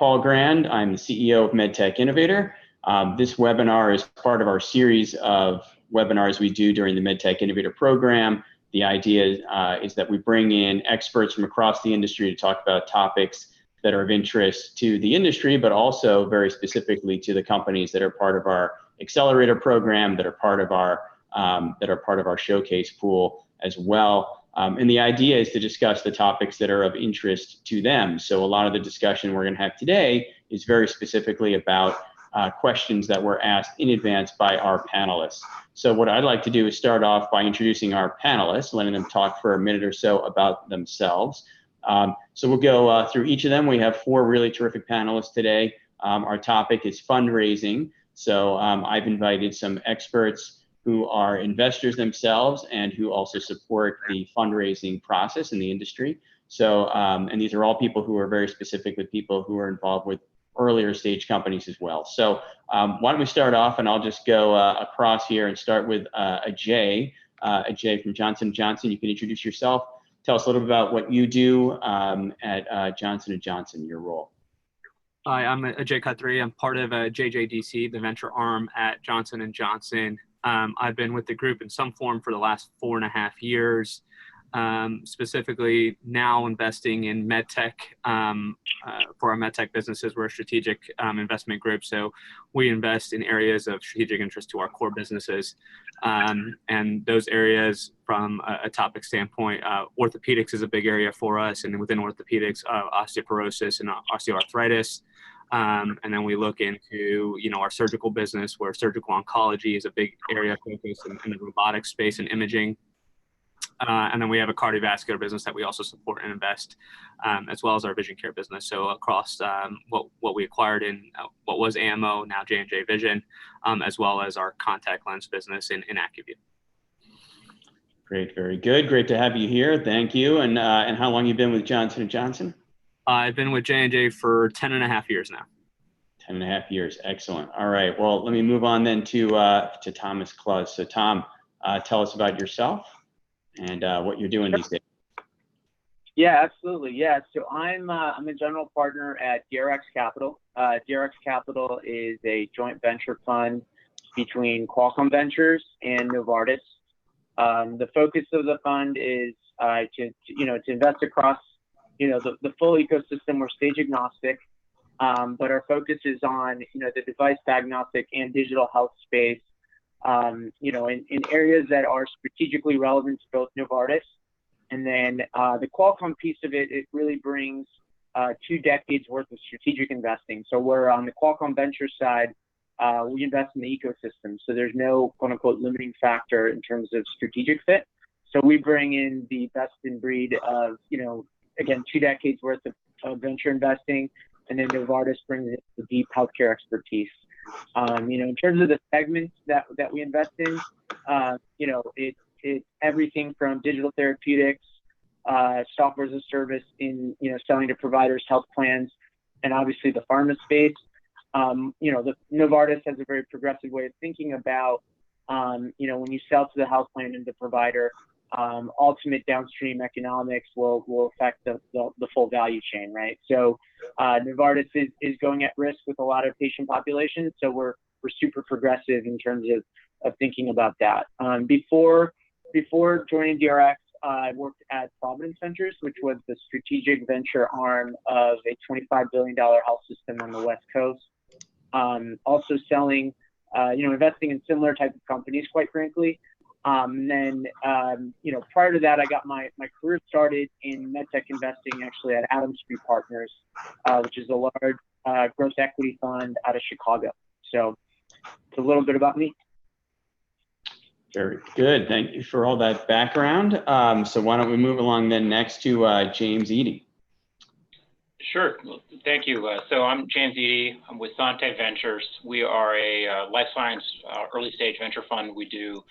Paul Grand. I'm the CEO of MedTech Innovator. This webinar is part of our series of webinars we do during the MedTech Innovator program. The idea is that we bring in experts from across the industry to talk about topics that are of interest to the industry, but also very specifically to the companies that are part of our accelerator program, that are part of our showcase pool as well. And the idea is to discuss the topics that are of interest to them. So a lot of the discussion we're going to have today is very specifically about questions that were asked in advance by our panelists. So what I'd like to do is start off by introducing our panelists, letting them talk for a minute or so about themselves. So we'll go through each of them. We have 4 really terrific panelists today. Our topic is fundraising. So I've invited some experts who are investors themselves and who also support the fundraising process in the industry. So, and these are all people who are very specifically people who are involved with earlier stage companies as well. So why don't we start off, and I'll just go across here and start with Ajay. Ajay from Johnson & Johnson. You can introduce yourself. Tell us a little bit about what you do at Johnson & Johnson, your role. Hi, I'm Ajay Khatri. I'm part of JJDC, the venture arm at Johnson & Johnson. I've been with the group in some form for the last 4.5 years, specifically now investing in MedTech for our MedTech businesses. We're a strategic investment group, so we invest in areas of strategic interest to our core businesses. And those areas from a topic standpoint, orthopedics is a big area for us, and within orthopedics, osteoporosis and osteoarthritis. And then we look into, our surgical business, where surgical oncology is a big area of focus in the robotics space and imaging. And then we have a cardiovascular business that we also support and invest, as well as our vision care business. So across what we acquired in what was AMO, now J&J Vision, as well as our contact lens business in AccuView. Great, very good. Great to have you here. Thank you. And how long you been with Johnson & Johnson? I've been with J&J for 10.5 years now. 10.5 years. Excellent. All right. Well, let me move on then to Thomas Kluz. So Tom, tell us about yourself and what you're doing these days. Yeah, absolutely. Yeah. So I'm a general partner at DRX Capital. DRX Capital is a joint venture fund between Qualcomm Ventures and Novartis. The focus of the fund is to invest across the full ecosystem. We're stage agnostic, but our focus is on, the device diagnostic and digital health space, in areas that are strategically relevant to both Novartis. And then the Qualcomm piece of it, it really brings 2 decades worth of strategic investing. So we're on the Qualcomm Ventures side, we invest in the ecosystem. So there's no quote unquote limiting factor in terms of strategic fit. So we bring in the best in breed of, again, 2 decades worth of venture investing, and then Novartis brings in the deep healthcare expertise. In terms of the segments that we invest in, it's everything from digital therapeutics, software as a service in, selling to providers, health plans, and obviously the pharma space. The Novartis has a very progressive way of thinking about, when you sell to the health plan and the provider, ultimate downstream economics will affect the full value chain, right? So Novartis is going at risk with a lot of patient populations, so we're super progressive in terms of thinking about that. Before joining DRX, I worked at Providence Ventures, which was the strategic venture arm of a $25 billion health system on the West Coast. Also selling, investing in similar type of companies, quite frankly. And then, prior to that, I got my career started in MedTech investing, actually at Adams Street Partners, which is a large growth equity fund out of Chicago. So it's a little bit about me. Very good. Thank you for all that background. So why don't we move along then next to James Eadie. Sure. Thank you. So I'm James Eadie. I'm with Sante Ventures. We are a life science early stage venture fund. We do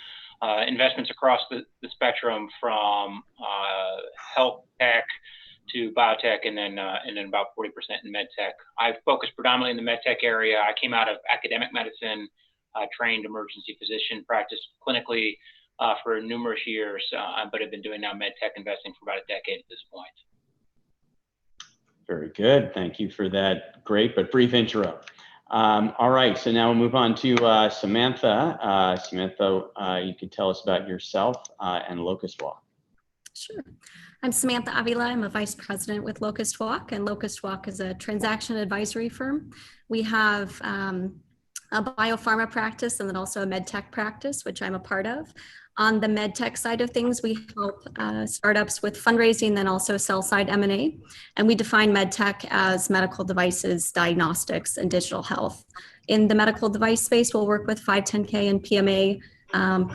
investments across the spectrum from health tech to biotech, and then about 40% in medtech. I focus predominantly in the medtech area. I came out of academic medicine, trained emergency physician, practiced clinically for numerous years, but have been doing now medtech investing for about a decade at this point. Very good. Thank you for that great but brief intro. All right, so now we'll move on to Samantha. Samantha, you can tell us about yourself and Locust Walk. Sure. I'm Samantha Avila. I'm a vice president with Locust Walk, and Locust Walk is a transaction advisory firm. We have a biopharma practice and then also a MedTech practice, which I'm a part of. On the MedTech side of things, we help startups with fundraising, then also sell-side M&A. And we define MedTech as medical devices, diagnostics, and digital health. In the medical device space, we'll work with 510K and PMA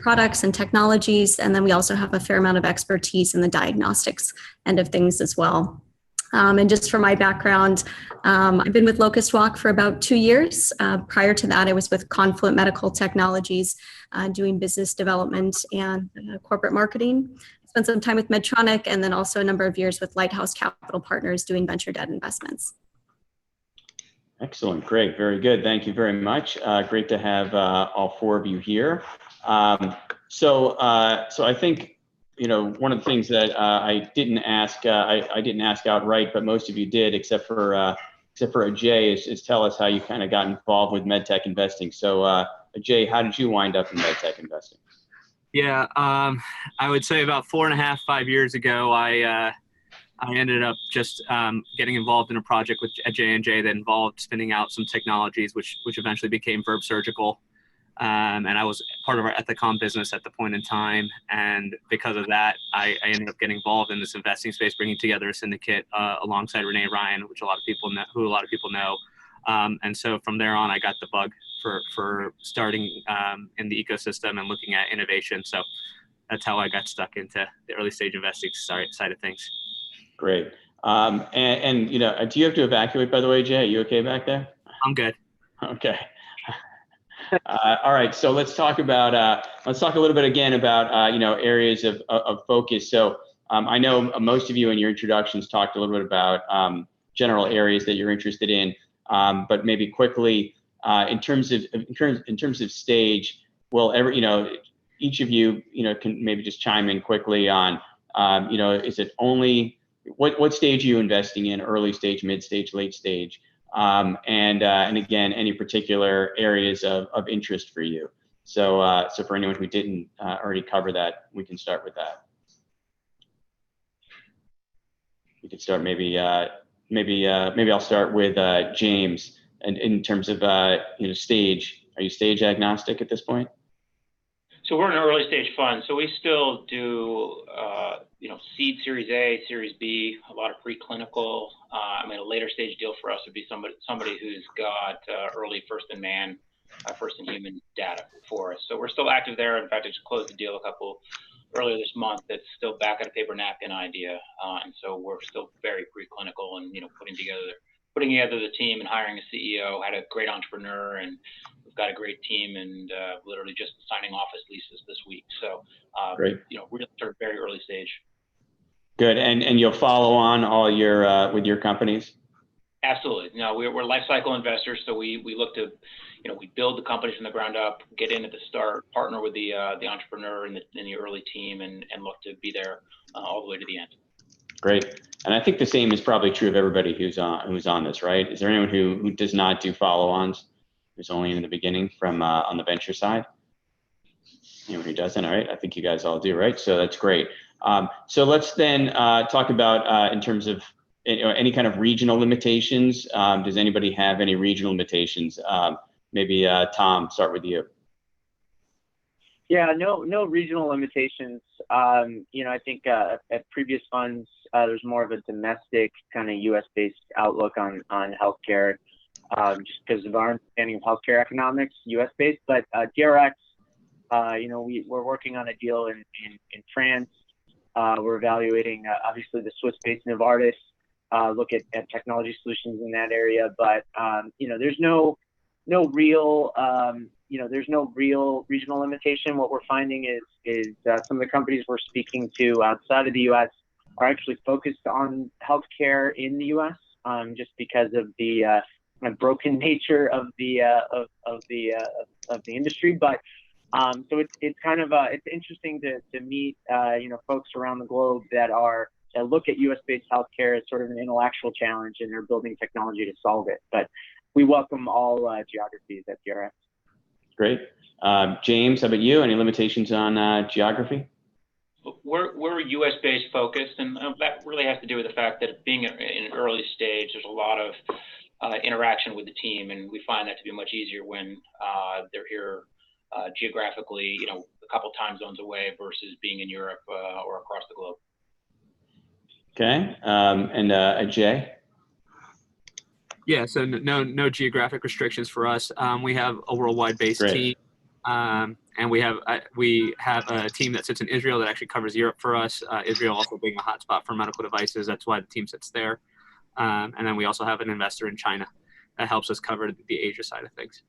products and technologies. And then we also have a fair amount of expertise in the diagnostics end of things as well. And just for my background, I've been with Locust Walk for about 2 years. Prior to that, I was with Confluent Medical Technologies, doing business development and corporate marketing. Spent some time with Medtronic, and then also a number of years with Lighthouse Capital Partners doing venture debt investments. Excellent, great, very good. Thank you very much. Great to have all four of you here. So I think, you know, one of the things that I didn't ask outright, but most of you did, except for Ajay, is tell us how you kind of got involved with MedTech investing. So Ajay, how did you wind up in MedTech investing? Yeah, I would say about 4.5, 5 years ago, I ended up just getting involved in a project with J&J that involved spinning out some technologies, which eventually became Verb Surgical. And I was part of our Ethicom business at the point in time. And because of that, I ended up getting involved in this investing space, bringing together a syndicate alongside Renee Ryan, which a lot of people know. And so from there on, I got the bug for starting in the ecosystem and looking at innovation. So that's how I got stuck into the early stage investing side of things. Great. And you know, do you have to evacuate, by the way, Jay? Are you okay back there? I'm good. Okay. All right, so let's talk a little bit again about you know, areas of focus. So I know most of you in your introductions talked a little bit about general areas that you're interested in, but maybe quickly in terms of stage, you know, each of you, you know, can maybe just chime in quickly on you know, is it only what stage are you investing in? Early stage, mid stage, late stage? And again, any particular areas of interest for you. So for anyone who didn't already cover that, we can start with that. We could start maybe I'll start with James. And in terms of you know, stage, are you stage agnostic at this point? So we're an early stage fund, so we still do you know, seed, Series A, Series B, a lot of preclinical. I mean, a later stage deal for us would be somebody who's got early first in man, first in human data for us. So we're still active there. In fact, I just closed a deal earlier this month that's still back at a paper napkin idea, and so we're still very preclinical and, you know, putting together the team and hiring a CEO. Had a great entrepreneur, and we've got a great team, and literally just signing office leases this week. So great. You know, really sort of very early stage. Good, and you'll follow on all your with your companies? Absolutely. No, we're life cycle investors, so we look to, you know, we build the companies from the ground up, get in at the start, partner with the entrepreneur in the early team, and look to be there all the way to the end. Great, and I think the same is probably true of everybody who's on this, right? Is there anyone who does not do follow-ons, who's only in the beginning from on the venture side? Anyone who doesn't? All right, I think you guys all do, right? So that's great. So let's then talk about in terms of, you know, any kind of regional limitations. Does anybody have any regional limitations? Maybe Tom, start with you. Yeah, no regional limitations. You know, I think at previous funds, there's more of a domestic kind of U.S.-based outlook on healthcare, just because of our understanding of healthcare economics, U.S.-based. But DRX, you know, we're working on a deal in France. We're evaluating obviously the Swiss-based Novartis. Look at technology solutions in that area, but you know, there's no real regional limitation. What we're finding is some of the companies we're speaking to outside of the U.S. are actually focused on healthcare in the U.S. Just because of the kind of broken nature of the industry. But so it's kind of it's interesting to meet you know, folks around the globe that are look at U.S.-based healthcare as sort of an intellectual challenge, and they're building technology to solve it. But we welcome all geographies at PRS. Great. James, how about you? Any limitations on geography? We're U.S.-based focused, and that really has to do with the fact that being in an early stage, there's a lot of interaction with the team, and we find that to be much easier when they're here geographically, a couple time zones away versus being in Europe or across the globe. Okay, and Ajay? Yeah, so no geographic restrictions for us. We have a worldwide based team. And we have a team that sits in Israel that actually covers Europe for us. Israel also being a hotspot for medical devices. That's why the team sits there. And then we also have an investor in China that helps us cover the Asia side of things.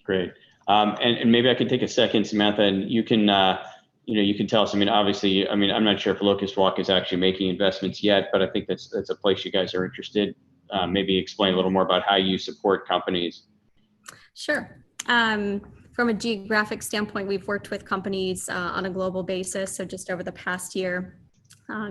Great. And maybe I could take a second, Samantha, and you can you can tell us. Obviously, I'm not sure if Locust Walk is actually making investments yet, but I think that's a place you guys are interested. Maybe explain a little more about how you support companies. Sure. From a geographic standpoint, we've worked with companies on a global basis. So just over the past year,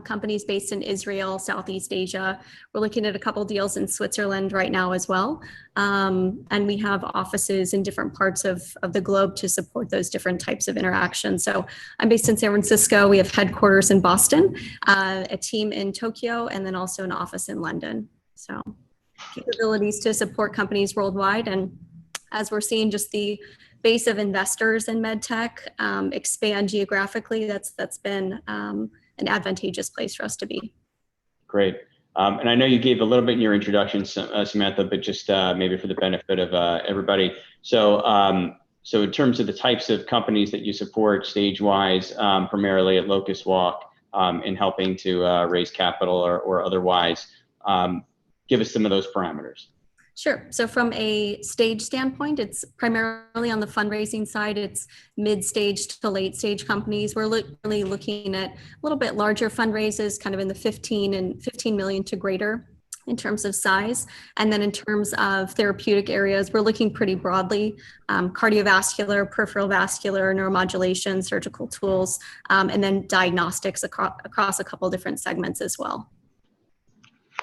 companies based in Israel, Southeast Asia. We're looking at a couple deals in Switzerland right now as well. And we have offices in different parts of the globe to support those different types of interactions. So I'm based in San Francisco. We have headquarters in Boston, a team in Tokyo, and then also an office in London. So capabilities to support companies worldwide. And as we're seeing just the base of investors in MedTech expand geographically, that's been an advantageous place for us to be. Great. And I know you gave a little bit in your introduction, Samantha, but just maybe for the benefit of everybody. So in terms of the types of companies that you support stage-wise, primarily at Locust Walk, in helping to raise capital or otherwise, give us some of those parameters. Sure. So from a stage standpoint, it's primarily on the fundraising side. It's mid-stage to late-stage companies. We're really looking at a little bit larger fundraisers, kind of in the 15 million to greater in terms of size. And then in terms of therapeutic areas, we're looking pretty broadly, cardiovascular, peripheral vascular, neuromodulation, surgical tools, and then diagnostics across a couple different segments as well.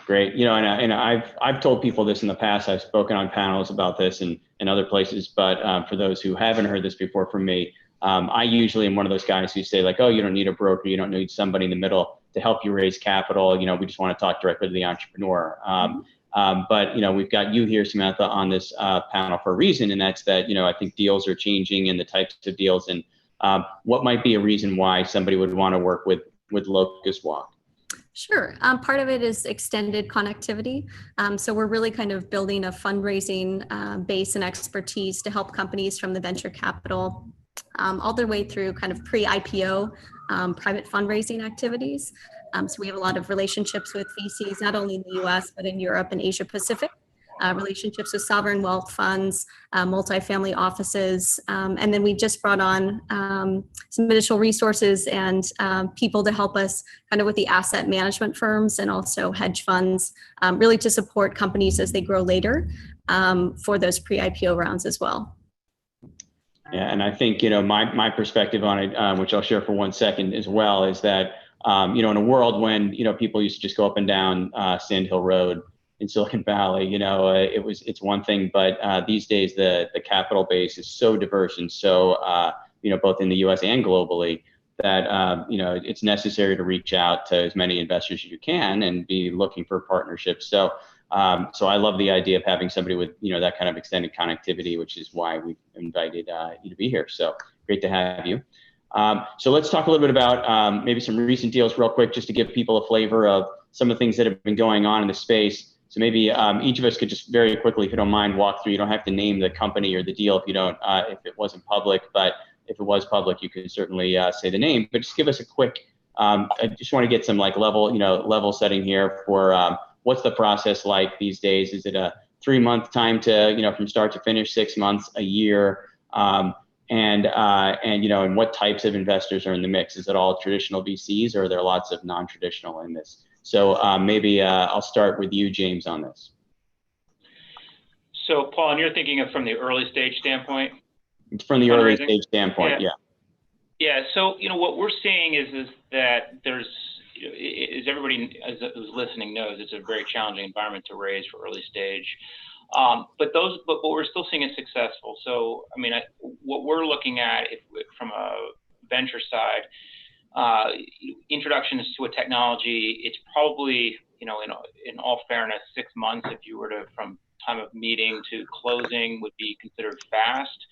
Great. And I've told people this in the past. I've spoken on panels about this and other places, but for those who haven't heard this before from me, I usually am one of those guys who say like, oh, you don't need a broker. You don't need somebody in the middle to help you raise capital. We just want to talk directly to the entrepreneur. But we've got you here, Samantha, on this panel for a reason, and that's that, I think deals are changing and the types of deals, and what might be a reason why somebody would want to work with Locust Walk. Sure. Part of it is extended connectivity. So we're really kind of building a fundraising base and expertise to help companies from the venture capital all the way through kind of pre-IPO private fundraising activities. So we have a lot of relationships with VCs, not only in the US, but in Europe and Asia Pacific. Relationships with sovereign wealth funds, multifamily offices, and then we just brought on some additional resources and people to help us kind of with the asset management firms and also hedge funds, really to support companies as they grow later for those pre-IPO rounds as well. Yeah, and I think my perspective on it, which I'll share for 1 second as well, is that in a world when people used to just go up and down Sand Hill Road in Silicon Valley, it's one thing, but these days the capital base is so diverse and so both in the US and globally that it's necessary to reach out to as many investors as you can and be looking for partnerships. So I love the idea of having somebody with that kind of extended connectivity, which is why we've invited you to be here. So great to have you. So let's talk a little bit about maybe some recent deals real quick, just to give people a flavor of some of the things that have been going on in the space. So maybe each of us could just very quickly, if you don't mind, walk through. You don't have to name the company or the deal if you don't, if it wasn't public, but if it was public, you can certainly say the name, but just give us a quick, I just want to get some level setting here for what's the process like these days? Is it a 3-month time to, from start to finish, 6 months, a year? And what types of investors are in the mix? Is it all traditional VCs, or are there lots of non-traditional in this? So maybe I'll start with you, James, on this. So Paul, and you're thinking of from the early stage standpoint? From the early stage standpoint, yeah. Yeah, so what we're seeing is that there's, as everybody who's listening knows, it's a very challenging environment to raise for early stage. But what we're still seeing is successful. So I mean, what we're looking at from a venture side, introductions to a technology, it's probably in all fairness, 6 months if you were to from time of meeting to closing would be considered fast.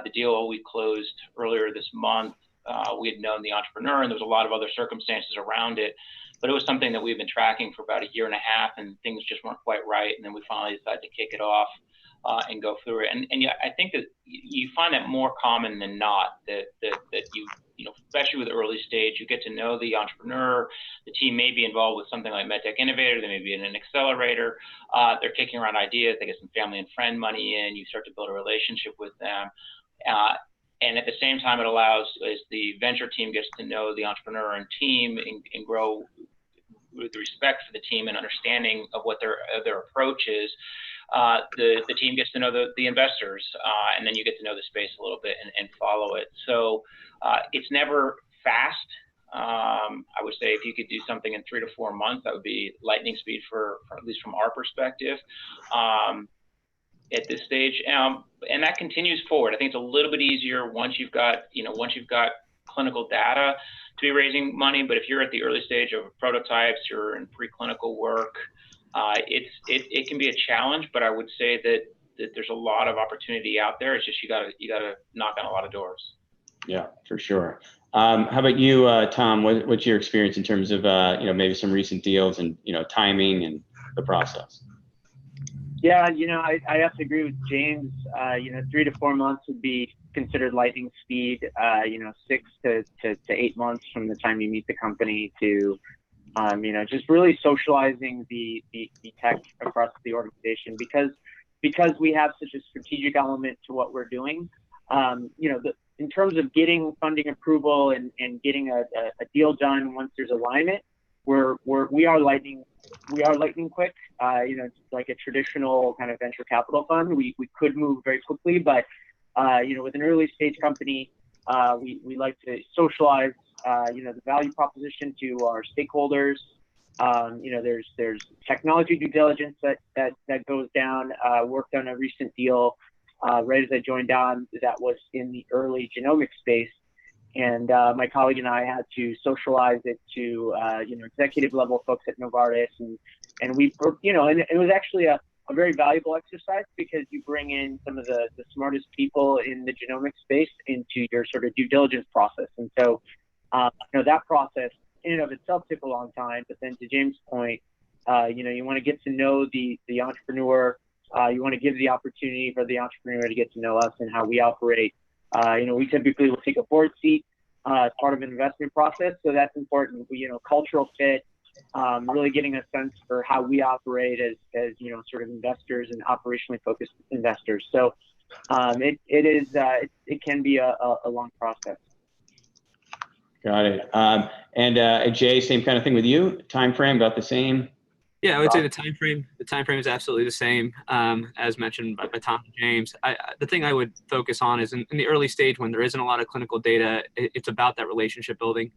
The deal we closed earlier this month, we had known the entrepreneur and there was a lot of other circumstances around it, but it was something that we've been tracking for about 1.5 years and things just weren't quite right. And then we finally decided to kick it off and go through it. And yeah, I think that you find that more common than not that you especially with early stage, you get to know the entrepreneur. The team may be involved with something like MedTech Innovator. They may be in an accelerator. They're kicking around ideas. They get some family and friend money in. You start to build a relationship with them. And at the same time, it allows, as the venture team gets to know the entrepreneur and team and grow with respect for the team and understanding of what their approach is, the team gets to know the investors, and then you get to know the space a little bit and follow it. So it's never fast. I would say if you could do something in 3 to 4 months, that would be lightning speed for at least from our perspective at this stage. And that continues forward. I think it's a little bit easier once you've got clinical data to be raising money. But if you're at the early stage of prototypes, you're in preclinical work, it can be a challenge. But I would say that there's a lot of opportunity out there. It's just you gotta knock on a lot of doors. Yeah, for sure. How about you, Tom? What's your experience in terms of maybe some recent deals and timing and the process? Yeah, I have to agree with James. 3 to 4 months would be considered lightning speed. 6 to 8 months from the time you meet the company to, just really socializing the tech across the organization because we have such a strategic element to what we're doing. In terms of getting funding approval and getting a deal done once there's alignment, we are lightning quick. It's like a traditional kind of venture capital fund. We could move very quickly, but with an early stage company, we like to socialize the value proposition to our stakeholders. There's technology due diligence that goes down. Worked on a recent deal right as I joined on that was in the early genomic space. And my colleague and I had to socialize it to executive level folks at Novartis, and we and it was actually a very valuable exercise because you bring in some of the smartest people in the genomic space into your sort of due diligence process. And so that process in and of itself took a long time. But then to James' point, you want to get to know the entrepreneur. You want to give the opportunity for the entrepreneur to get to know us and how we operate. We typically will take a board seat as part of an investment process. So that's important. Cultural fit, really getting a sense for how we operate as sort of investors and operationally focused investors. So it can be a long process. Got it. And Ajay, same kind of thing with you? Time frame about the same? Yeah, I would say the time frame is absolutely the same, as mentioned by Tom and James. The thing I would focus on is in the early stage when there isn't a lot of clinical data, it's about that relationship building.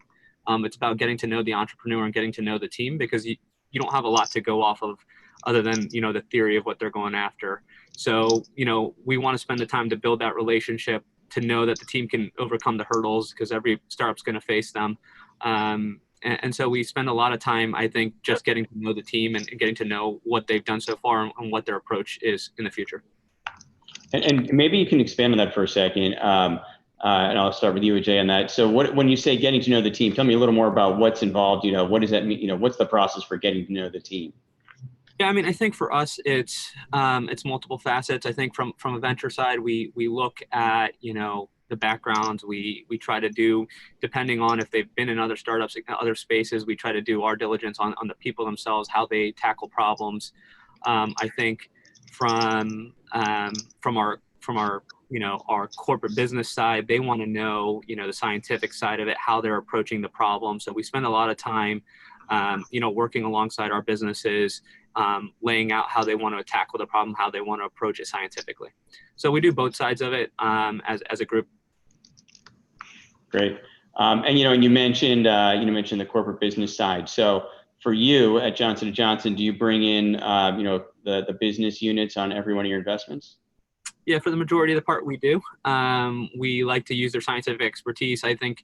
It's about getting to know the entrepreneur and getting to know the team because you don't have a lot to go off of other than the theory of what they're going after. So we want to spend the time to build that relationship, to know that the team can overcome the hurdles because every startup's going to face them. And so we spend a lot of time, I think, just getting to know the team and getting to know what they've done so far and what their approach is in the future. And maybe you can expand on that for a second. And I'll start with you, Ajay, on that. So when you say getting to know the team, tell me a little more about what's involved. What does that mean? What's the process for getting to know the team? Yeah, I mean, I think for us, it's multiple facets. I think from a venture side, we look at, the backgrounds we try to do, depending on if they've been in other startups, other spaces, we try to do our diligence on the people themselves, how they tackle problems. I think from our our corporate business side, they want to know, the scientific side of it, how they're approaching the problem. So we spend a lot of time, working alongside our businesses, laying out how they want to tackle the problem, how they want to approach it scientifically. So we do both sides of it as a group. Great. And you mentioned the corporate business side. So for you at Johnson & Johnson, do you bring in the business units on every one of your investments? Yeah, for the majority of the part we do. We like to use their scientific expertise. I think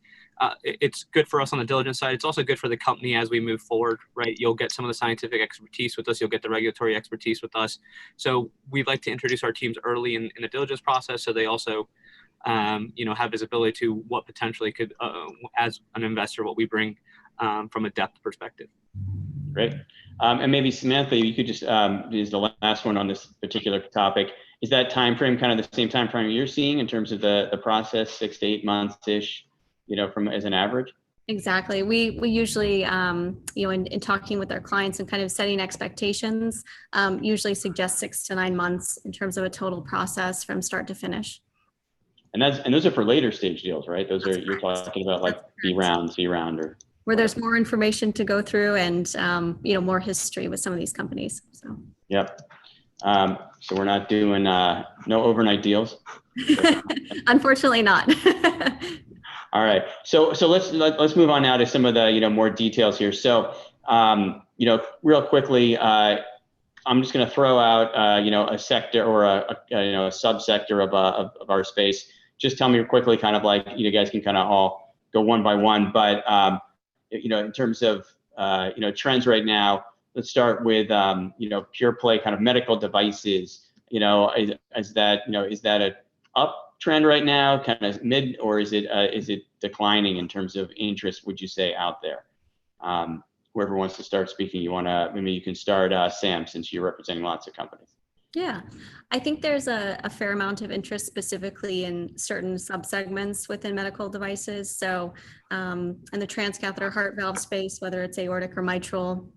it's good for us on the diligence side. It's also good for the company as we move forward, right? You'll get some of the scientific expertise with us. You'll get the regulatory expertise with us. So we'd like to introduce our teams early in the diligence process, so they also have visibility to what potentially could, as an investor, what we bring from a depth perspective. Great. And maybe Samantha, you could just is the last one on this particular topic. Is that time frame kind of the same time frame you're seeing in terms of the process, 6 to 8 months ish, from as an average? Exactly. We usually, in talking with our clients and kind of setting expectations, usually suggest 6 to 9 months in terms of a total process from start to finish. And those are for later stage deals, right? You're talking about like B round, C round, or where there's more information to go through and more history with some of these companies. So. Yep. So we're not doing no overnight deals. Unfortunately, not. All right. So let's move on now to some of the more details here. So real quickly, I'm just going to throw out a sector or a subsector of our space. Just tell me quickly, kind of like you guys can kind of all go one by one, but in terms of trends right now, let's start with pure play kind of medical devices. Is that a uptrend right now, kind of mid, or is it declining in terms of interest, would you say, out there? Whoever wants to start speaking, maybe you can start, Sam, since you're representing lots of companies. Yeah, I think there's a fair amount of interest specifically in certain subsegments within medical devices. So in the transcatheter heart valve space, whether it's aortic or mitral,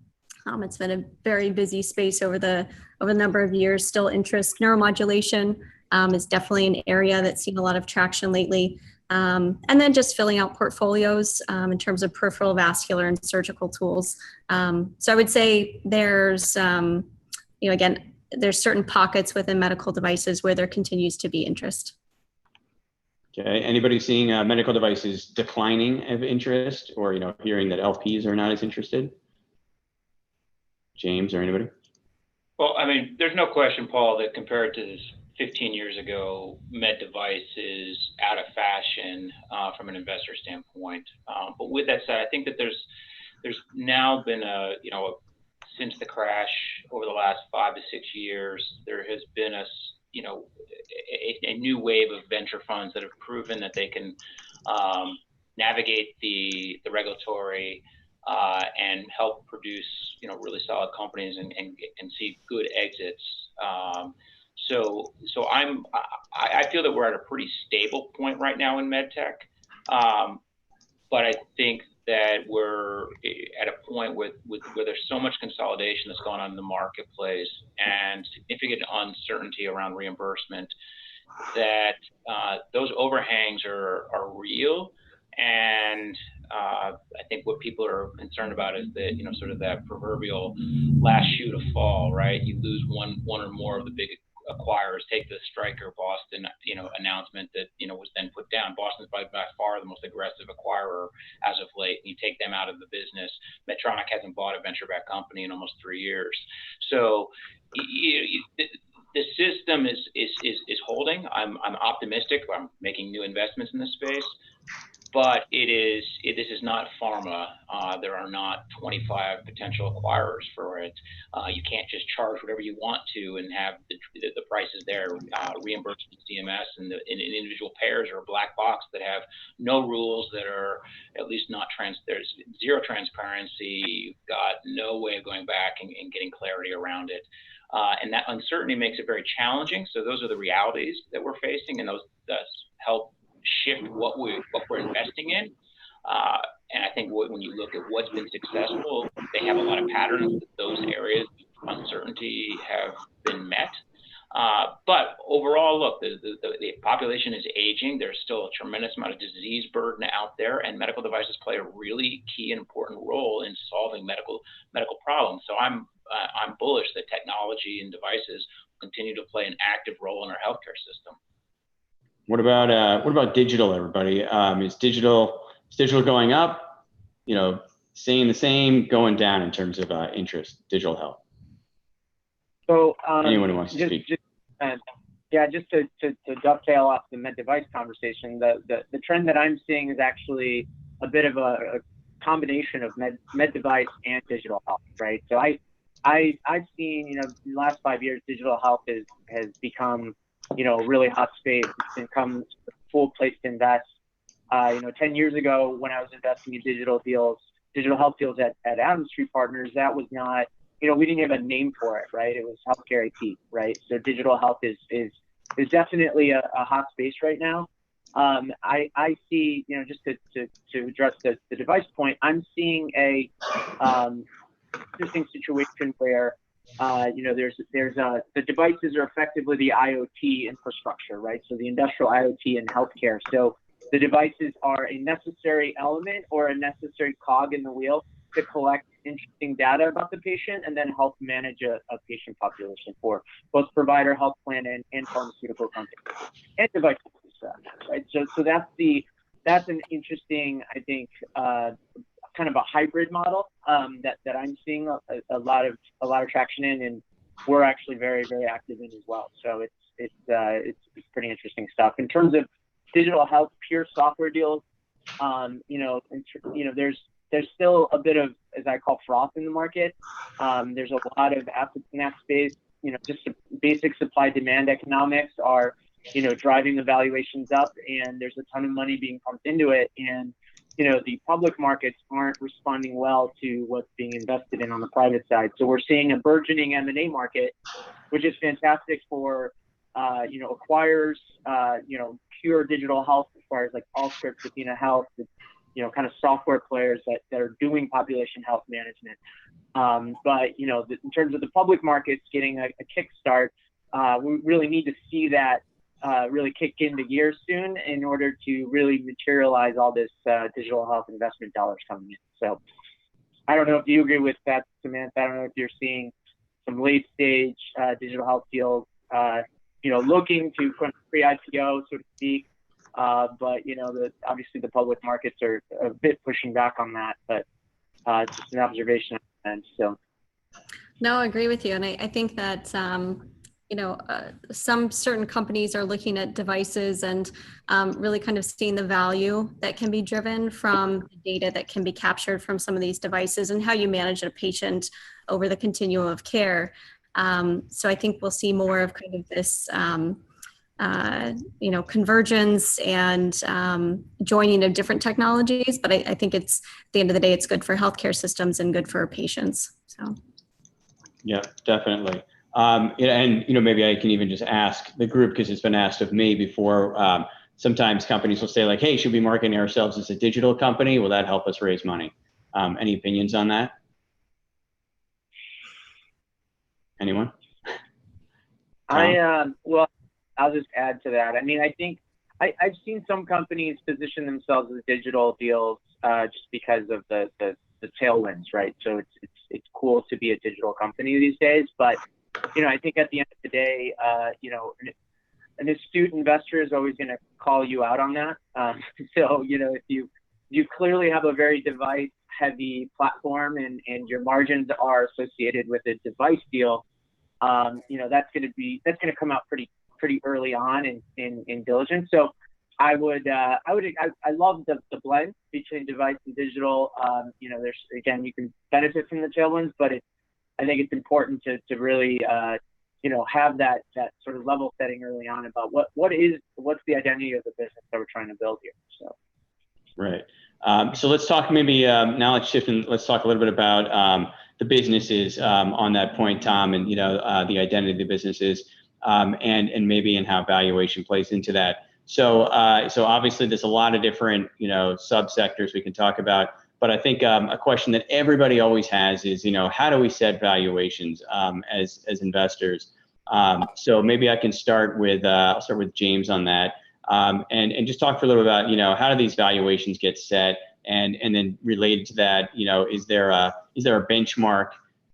it's been a very busy space over the number of years. Still interest. Neuromodulation is definitely an area that's seen a lot of traction lately. And then just filling out portfolios in terms of peripheral vascular and surgical tools. So I would say there's, again, there's certain pockets within medical devices where there continues to be interest. Okay. Anybody seeing medical devices declining of interest, or hearing that LPs are not as interested? James or anybody? Well, I mean, there's no question, Paul, that compared to 15 years ago, med device is out of fashion from an investor standpoint. But with that said, I think that there's now been since the crash over the last 5 to 6 years, there has been a new wave of venture funds that have proven that they can navigate the regulatory and help produce really solid companies and see good exits. So I feel that we're at a pretty stable point right now in medtech, but I think that we're at a point where there's so much consolidation that's going on in the marketplace and significant uncertainty around reimbursement that those overhangs are real. And I think what people are concerned about is that, sort of that proverbial last shoe to fall, right? You lose one or more of the big acquirers. Take the Stryker Boston, announcement that, was then put down. Boston's by far the most aggressive acquirer as of late. You take them out of the business. Medtronic hasn't bought a venture-backed company in almost 3 years. So the system is holding. I'm optimistic. I'm making new investments in this space. But this is not pharma. There are not 25 potential acquirers for it. You can't just charge whatever you want to and have the prices there. Reimbursement CMS and individual payers are a black box that have no rules, that are at least not there's zero transparency. You've got no way of going back and getting clarity around it. And that uncertainty makes it very challenging. So those are the realities that we're facing, and those help shift what we're investing in. And I think when you look at what's been successful, they have a lot of patterns. Those areas of uncertainty have been met. But overall, look, the population is aging. There's still a tremendous amount of disease burden out there, and medical devices play a really key and important role in solving medical problems. So I'm bullish that technology and devices continue to play an active role in our healthcare system. What about digital, everybody? Is digital going up? Staying the same, going down in terms of interest, digital health? So anyone who wants to speak. Just to dovetail off the med device conversation, the trend that I'm seeing is actually a bit of a combination of med device and digital health, right? So I've seen, in the last 5 years, digital health has become, a really hot space. It's become a full place to invest. 10 years ago, when I was investing in digital health deals at Adams Street Partners, that was not, we didn't have a name for it, right? It was healthcare IT, right? So digital health is definitely a hot space right now. I see, just to address the device point, I'm seeing a interesting situation where, the devices are effectively the IoT infrastructure, right? So the industrial IoT in healthcare. So the devices are a necessary element or a necessary cog in the wheel to collect interesting data about the patient and then help manage a patient population for both provider, health plan, and pharmaceutical companies and device companies, right? So that's an interesting, I think, kind of a hybrid model that I'm seeing a lot of traction in, and we're actually very, very active in as well. So it's pretty interesting stuff. In terms of digital health, pure software deals, there's still a bit of, as I call, froth in the market. There's a lot of assets in that space. Just the basic supply demand economics are, driving the valuations up, and there's a ton of money being pumped into it. And, the public markets aren't responding well to what's being invested in on the private side. So we're seeing a burgeoning M&A market, which is fantastic for, acquirers, pure digital health acquirers like Allscripts, Athena Health, kind of software players that are doing population health management. But, in terms of the public markets getting a kickstart, we really need to see that really kick into gear soon in order to really materialize all this digital health investment dollars coming in. So I don't know if you agree with that, Samantha. I don't know if you're seeing some late stage digital health deals, looking to pre-IPO, so to speak. But obviously the public markets are a bit pushing back on that, but it's just an observation. And so, no, I agree with you, and I think that some certain companies are looking at devices and really kind of seeing the value that can be driven from the data that can be captured from some of these devices and how you manage a patient over the continuum of care. So I think we'll see more of kind of this convergence and joining of different technologies. But I think at the end of the day, it's good for healthcare systems and good for patients. So. Yeah, definitely. And maybe I can even just ask the group, because it's been asked of me before. Sometimes companies will say like, hey, should we be marketing ourselves as a digital company? Will that help us raise money? Any opinions on that? Anyone? Well, I'll just add to that. I mean, I think I've seen some companies position themselves as digital deals just because of the tailwinds, right? So it's cool to be a digital company these days. But, I think at the end of the day, an astute investor is always going to call you out on that. So, if you clearly have a very device heavy platform and your margins are associated with a device deal, that's going to come out pretty early on in diligence. So I love the blend between device and digital. There's, again, you can benefit from the tailwinds, but I think it's important to really have that sort of level setting early on about what's the identity of the business that we're trying to build here. So right. So let's talk now let's shift and let's talk a little bit about the businesses on that point, Tom, and the identity of the businesses and maybe in how valuation plays into that. So obviously there's a lot of different subsectors we can talk about, but I think a question that everybody always has is how do we set valuations as investors? So maybe I can start with I'll start with James on that and just talk for a little about how do these valuations get set, and then related to that is there a benchmark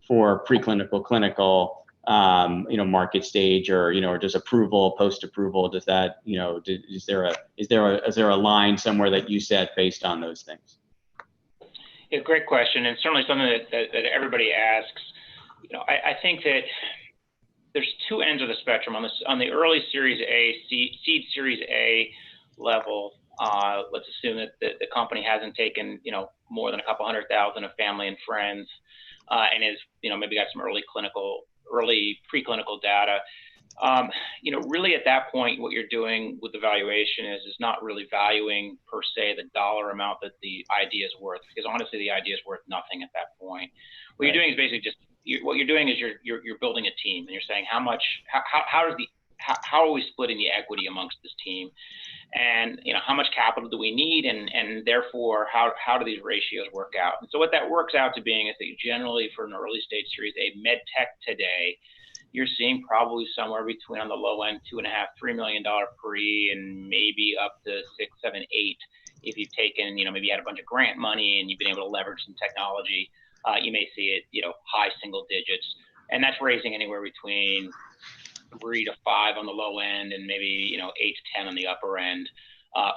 for preclinical, clinical, market stage, or or just approval, post approval? Does that is there a line somewhere that you set based on those things? Yeah, great question, and certainly something that everybody asks. I think that there's two ends of the spectrum. On the early Series A, seed Series A level, let's assume that the company hasn't taken more than a couple 100,000 of family and friends, and is maybe got some early preclinical data. Really at that point, what you're doing with the valuation is not really valuing per se the dollar amount that the idea is worth, because honestly, the idea is worth nothing at that point. What you're doing is basically just you're building a team, and you're saying how are we splitting the equity amongst this team, and how much capital do we need, and therefore how do these ratios work out? And so what that works out to being is that generally for an early stage Series A MedTech today, you're seeing probably somewhere between, on the low end, $2.5–3 million pre, and maybe up to 6, 7, 8 if you've taken, maybe you had a bunch of grant money and you've been able to leverage some technology. You may see it, high single digits, and that's raising anywhere between 3 to 5 on the low end, and maybe 8 to 10 on the upper end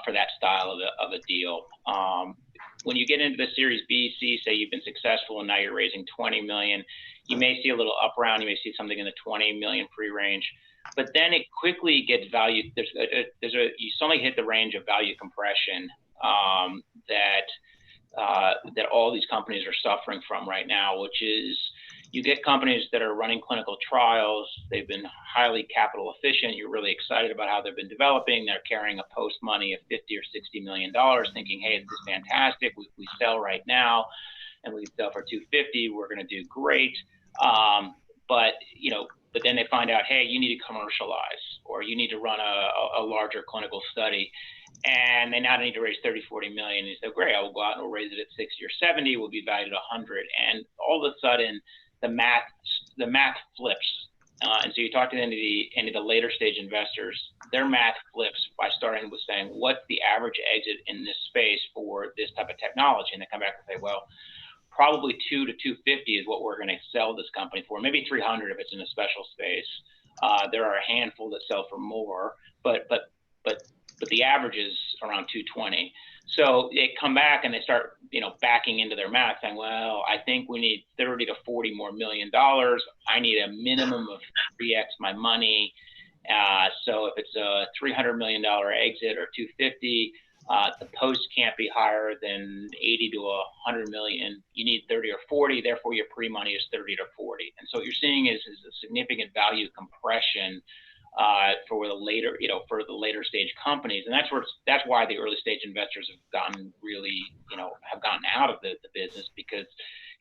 for that style of a deal. When you get into the Series B, C, say you've been successful and now you're raising 20 million, you may see a little up round. You may see something in the 20 million pre-range, but then it quickly gets value. You suddenly hit the range of value compression that all these companies are suffering from right now, which is you get companies that are running clinical trials. They've been highly capital efficient. You're really excited about how they've been developing. They're carrying a post money of $50 or $60 million, thinking, hey, this is fantastic. We sell right now, and we sell for $250. We're going to do great. But then they find out, hey, you need to commercialize, or you need to run a larger clinical study, and they now need to raise 30–40 million. And you say, great, I will go out and we'll raise it at 60 or 70. We'll be valued at 100, and all of a sudden the math flips. And so you talk to any of the later stage investors, their math flips by starting with saying, what's the average exit in this space for this type of technology? And they come back and say, well, probably 2 to 250 is what we're going to sell this company for. Maybe 300 if it's in a special space. There are a handful that sell for more, but the average is around 220. So they come back and they start, backing into their math, saying, well, I think we need 30 to 40 more $million. I need a minimum of 3x my money. So if it's a $300 million exit or 250, the post can't be higher than 80 to 100 million. You need 30 or 40. Therefore, your pre-money is 30 to 40. And so what you're seeing is a significant value compression for the later stage companies, and that's why the early stage investors have gotten out of the business, because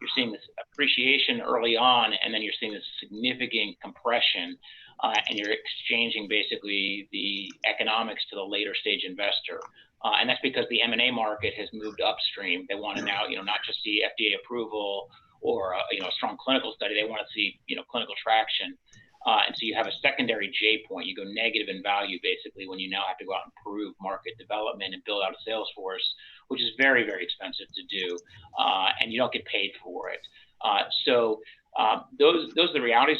you're seeing this appreciation early on, and then you're seeing this significant compression, and you're exchanging basically the economics to the later stage investor, and that's because the M&A market has moved upstream. They want to now not just see FDA approval or a strong clinical study. They want to see clinical traction. And so you have a secondary J point. You go negative in value, basically, when you now have to go out and prove market development and build out a sales force, which is very, very expensive to do, and you don't get paid for it. So those are the realities,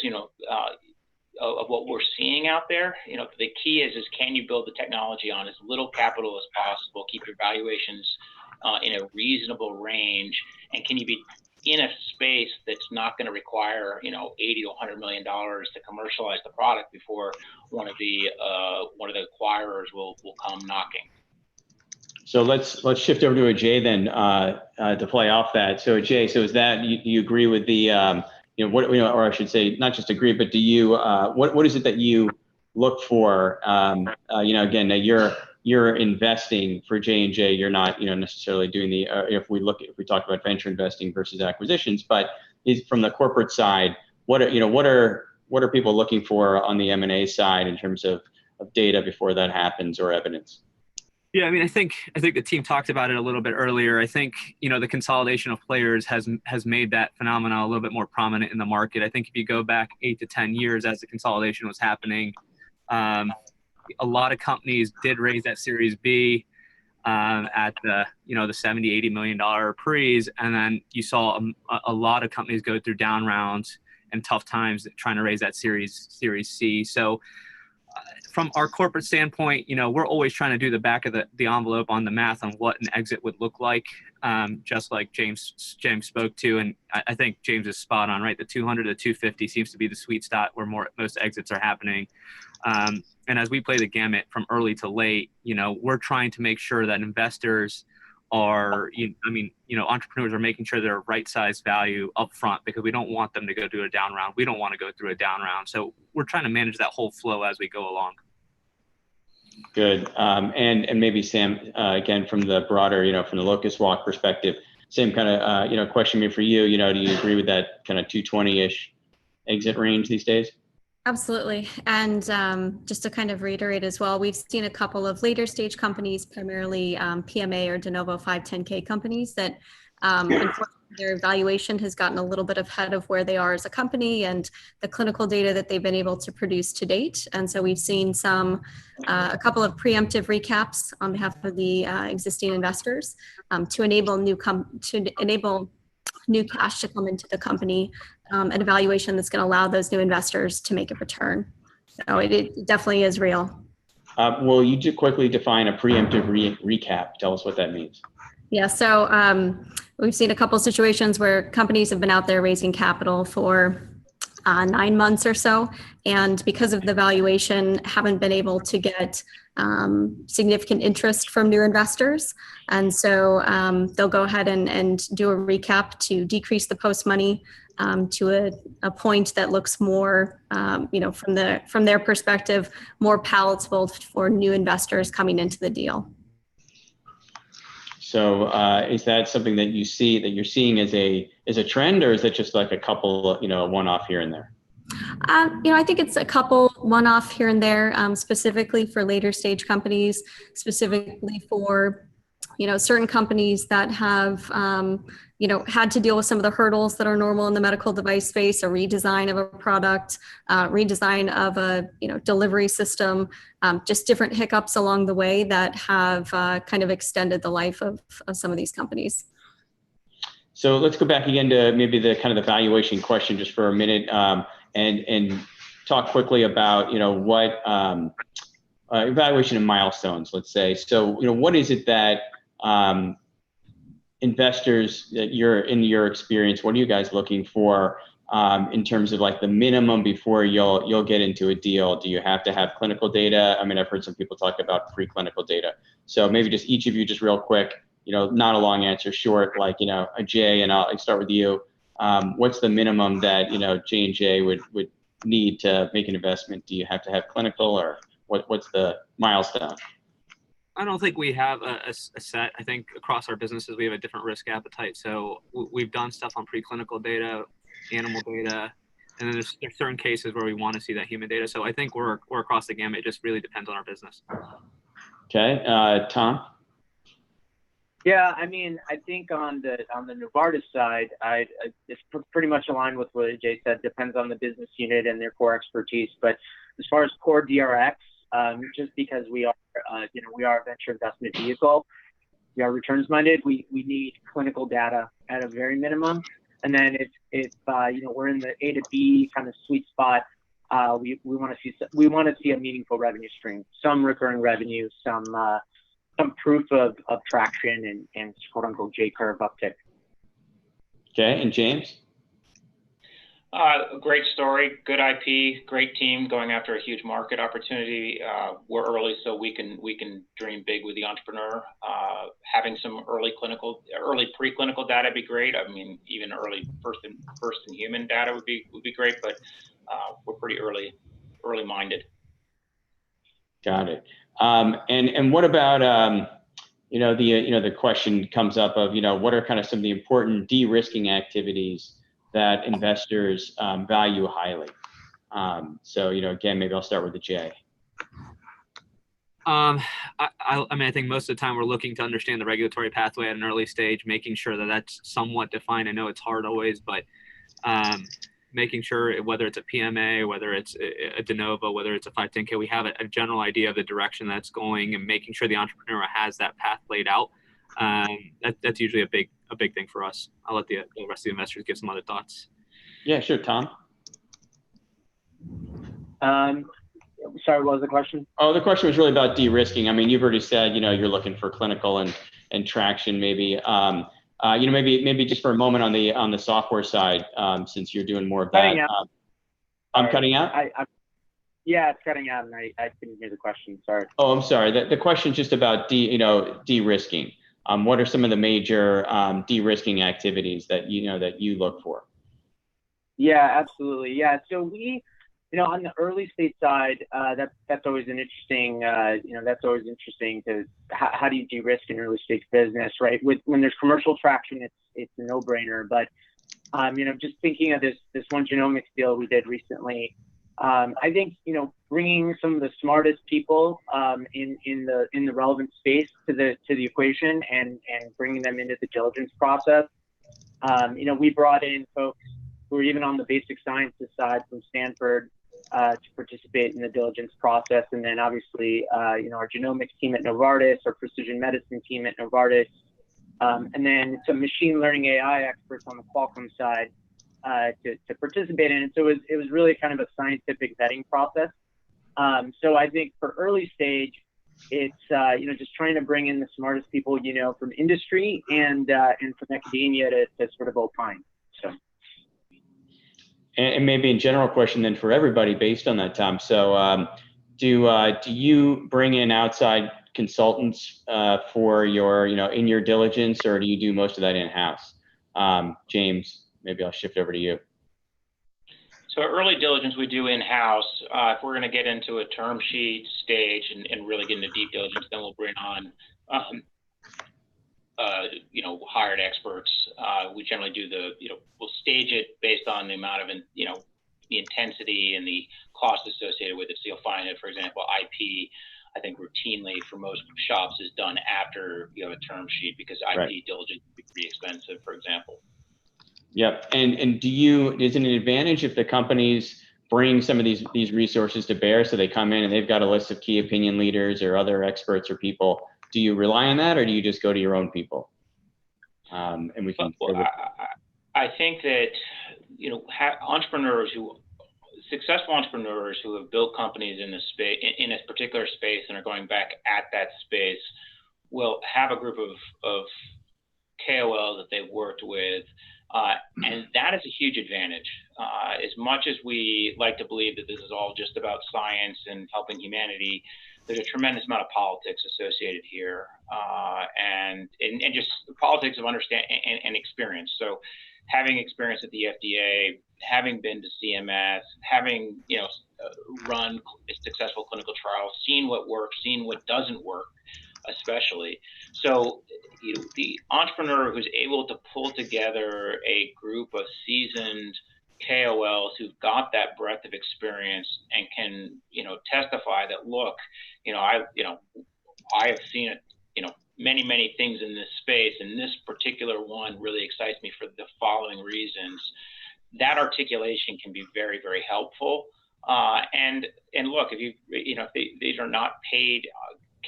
of what we're seeing out there. The key is can you build the technology on as little capital as possible, keep your valuations in a reasonable range, and can you be in a space that's not going to require, $80 to $100 million to commercialize the product before one of the acquirers will come knocking. So let's shift over to Ajay then to play off that. So Ajay, is that you agree with the or I should say not just agree, but do you what is it that you look for? Again, you're investing for J&J. You're not, necessarily doing the, if we talk about venture investing versus acquisitions, but is from the corporate side, what are people looking for on the M&A side in terms of data before that happens, or evidence? Yeah, I think the team talked about it a little bit earlier. I think, the consolidation of players has made that phenomenon a little bit more prominent in the market. I think if you go back 8 to 10 years as the consolidation was happening, a lot of companies did raise that Series B at the $70–80 million pre's, and then you saw a lot of companies go through down rounds and tough times trying to raise that Series C. So from our corporate standpoint, we're always trying to do the back of the envelope on the math on what an exit would look like, just like James spoke to. And I think James is spot on, right? The 200 to 250 seems to be the sweet spot where most exits are happening. And as we play the gamut from early to late, we're trying to make sure that investors are, entrepreneurs are making sure they're right-sized value up front, because we don't want them to go through a down round. We don't want to go through a down round. So we're trying to manage that whole flow as we go along. Good. And maybe Sam, again, from the broader, from the Locust Walk perspective, same kind of, question maybe for you, do you agree with that kind of 220-ish exit range these days? Absolutely. And just to kind of reiterate as well, we've seen a couple of later stage companies, primarily PMA or de novo 510K companies that unfortunately their valuation has gotten a little bit ahead of where they are as a company and the clinical data that they've been able to produce to date. And so we've seen a couple of preemptive recaps on behalf of the existing investors to enable new cash to come into the company, an evaluation that's going to allow those new investors to make a return. So it definitely is real. Will you quickly define a preemptive recap? Tell us what that means. Yeah, so we've seen a couple of situations where companies have been out there raising capital for 9 months or so, and because of the valuation, haven't been able to get significant interest from new investors. And so they'll go ahead and do a recap to decrease the post money to a point that looks more, from their perspective, more palatable for new investors coming into the deal. So is that something that you're seeing as a trend, or is it just like a couple, one-off here and there? I think it's a couple one-off here and there, specifically for later stage companies, specifically for, certain companies that have, had to deal with some of the hurdles that are normal in the medical device space, a redesign of a product, redesign of a, delivery system, just different hiccups along the way that have kind of extended the life of some of these companies. So let's go back again to maybe the kind of the valuation question just for a minute, and talk quickly about, what evaluation and milestones, let's say. So, what is it that investors, that in your experience, what are you guys looking for in terms of like the minimum before you'll get into a deal? Do you have to have clinical data? I mean, I've heard some people talk about preclinical data. So maybe just each of you, just real quick, not a long answer, short, like, Ajay, and I'll start with you. What's the minimum that, J&J would need to make an investment? Do you have to have clinical, or what's the milestone? I don't think we have a set. I think across our businesses, we have a different risk appetite. So we've done stuff on preclinical data, animal data, and then there's certain cases where we want to see that human data. So I think we're across the gamut. It just really depends on our business. Okay, Tom? Yeah, I mean, I think on the Novartis side, it's pretty much aligned with what Ajay said. Depends on the business unit and their core expertise. But as far as core DRX, just because we are a venture investment vehicle, we are returns minded. We need clinical data at a very minimum, and then if we're in the A to B kind of sweet spot, we want to see a meaningful revenue stream, some recurring revenue, some proof of traction and quote unquote J curve uptick. Okay, and James? Great story, good IP, great team going after a huge market opportunity. We're early, so we can dream big with the entrepreneur. Having some early preclinical data would be great. I mean, even early first in human data would be great, but we're pretty early minded. Got it. And what about the question comes up of what are kind of some of the important de-risking activities that investors value highly? So again, maybe I'll start with Ajay. I think most of the time we're looking to understand the regulatory pathway at an early stage, making sure that that's somewhat defined. I know it's hard always, but making sure whether it's a PMA, whether it's a de novo, whether it's a 510K, we have a general idea of the direction that's going, and making sure the entrepreneur has that path laid out. That's usually a big thing for us. I'll let the rest of the investors give some other thoughts. Yeah, sure, Tom. Sorry, what was the question? Oh, the question was really about de-risking. I mean, you've already said, you're looking for clinical and traction, maybe. Maybe just for a moment on the software side, since you're doing more of that. Cutting out. I'm cutting out? Yeah, it's cutting out, and I couldn't hear the question. Sorry. Oh, I'm sorry. The question is just about de-risking. What are some of the major de-risking activities that you look for? Yeah, absolutely. Yeah, so we, on the early stage side, that's always an interesting, that's always interesting to how do you de-risk an early stage business, right? When there's commercial traction, it's a no-brainer. But just thinking of this one genomics deal we did recently, I think bringing some of the smartest people in the relevant space to the equation and bringing them into the diligence process. We brought in folks who are even on the basic sciences side from Stanford to participate in the diligence process, and then obviously our genomics team at Novartis, our precision medicine team at Novartis, and then some machine learning AI experts on the Qualcomm side. To participate in it. So it was really kind of a scientific vetting process. So I think for early stage, it's just trying to bring in the smartest people from industry and from academia to sort of opine. So. And maybe a general question then for everybody based on that, Tom. So do you bring in outside consultants for your in your diligence, or do you do most of that in-house? James, maybe I'll shift over to you. So early diligence we do in-house. If we're going to get into a term sheet stage and really get into deep diligence, then we'll bring on, hired experts. We generally do we'll stage it based on the amount of, the intensity and the cost associated with it. So you'll find that, for example, IP, I think routinely for most shops is done after you have a term sheet because IP diligence can be pretty expensive, for example. Yep. And is it an advantage if the companies bring some of these resources to bear, so they come in and they've got a list of key opinion leaders or other experts or people? Do you rely on that, or do you just go to your own people? And we can. I think that successful entrepreneurs who have built companies in a particular space and are going back at that space will have a group of KOLs that they've worked with. And that is a huge advantage. As much as we like to believe that this is all just about science and helping humanity, there's a tremendous amount of politics associated here, and just the politics of understanding and experience. So having experience at the FDA, having been to CMS, having run successful clinical trials, seen what works, seen what doesn't work, especially. So the entrepreneur who's able to pull together a group of seasoned KOLs who've got that breadth of experience and can testify that, look, I have seen it, many things in this space, and this particular one really excites me for the following reasons. That articulation can be very, very helpful. And look, if these are not paid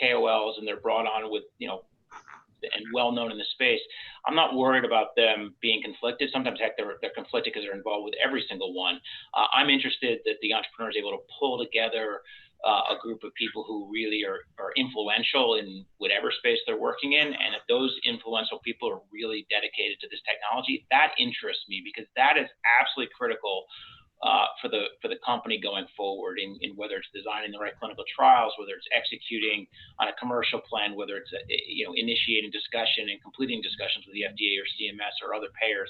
KOLs and they're brought on with, and well known in the space, I'm not worried about them being conflicted. Sometimes, heck, they're conflicted because they're involved with every single one. I'm interested that the entrepreneur is able to pull together a group of people who really are influential in whatever space they're working in, and if those influential people are really dedicated to this technology, that interests me because that is absolutely critical for the company going forward in whether it's designing the right clinical trials, whether it's executing on a commercial plan, whether it's initiating discussion and completing discussions with the FDA or CMS or other payers.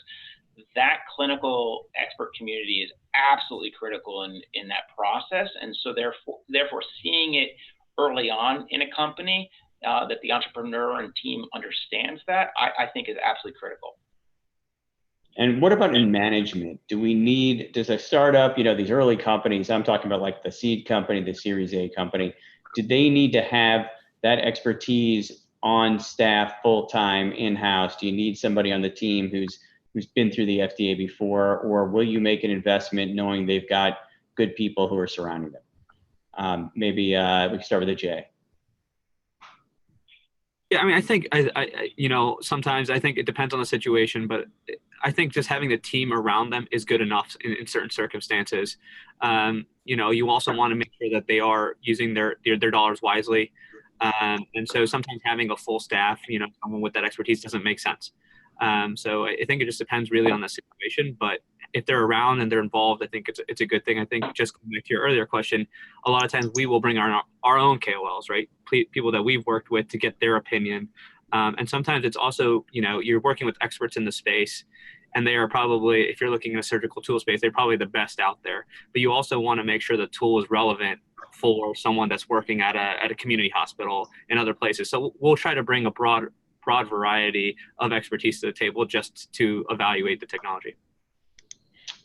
That clinical expert community is absolutely critical in that process, and so therefore seeing it early on in a company that the entrepreneur and team understands that, I think is absolutely critical. And what about in management? Does a startup, these early companies, I'm talking about like the seed company, the Series A company, do they need to have that expertise on staff full-time in-house? Do you need somebody on the team who's been through the FDA before, or will you make an investment knowing they've got good people who are surrounding them? Maybe we can start with Ajay. Yeah, I mean, I think sometimes I think it depends on the situation, but I think just having the team around them is good enough in certain circumstances. You also want to make sure that they are using their dollars wisely, and so sometimes having a full staff, someone with that expertise doesn't make sense. So I think it just depends really on the situation, but if they're around and they're involved, I think it's a good thing. I think just going back to your earlier question, a lot of times we will bring our own KOLs, right? People that we've worked with to get their opinion. And sometimes it's also, you're working with experts in the space, and they are probably, if you're looking at a surgical tool space, they're probably the best out there. But you also want to make sure the tool is relevant for someone that's working at a community hospital and other places. So we'll try to bring a broad variety of expertise to the table just to evaluate the technology.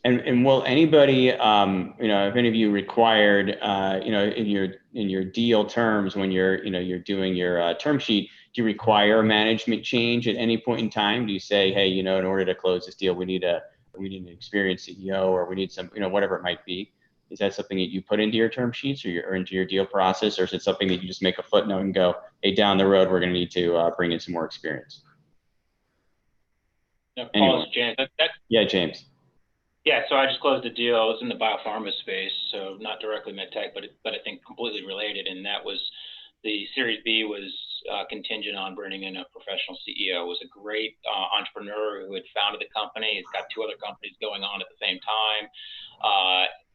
And will anybody, if any of you required, in your deal terms, when you're doing your term sheet, do you require a management change at any point in time? Do you say, hey, in order to close this deal, we need an experienced CEO, or we need some, whatever it might be? Is that something that you put into your term sheets or into your deal process, or is it something that you just make a footnote and go, hey, down the road, we're going to need to bring in some more experience? No, Paul, James. Yeah, James. Yeah, so I just closed a deal. I was in the biopharma space, so not directly MedTech, but I think completely related. And that was the Series B was contingent on bringing in a professional CEO. It was a great entrepreneur who had founded the company. He's got 2 other companies going on at the same time.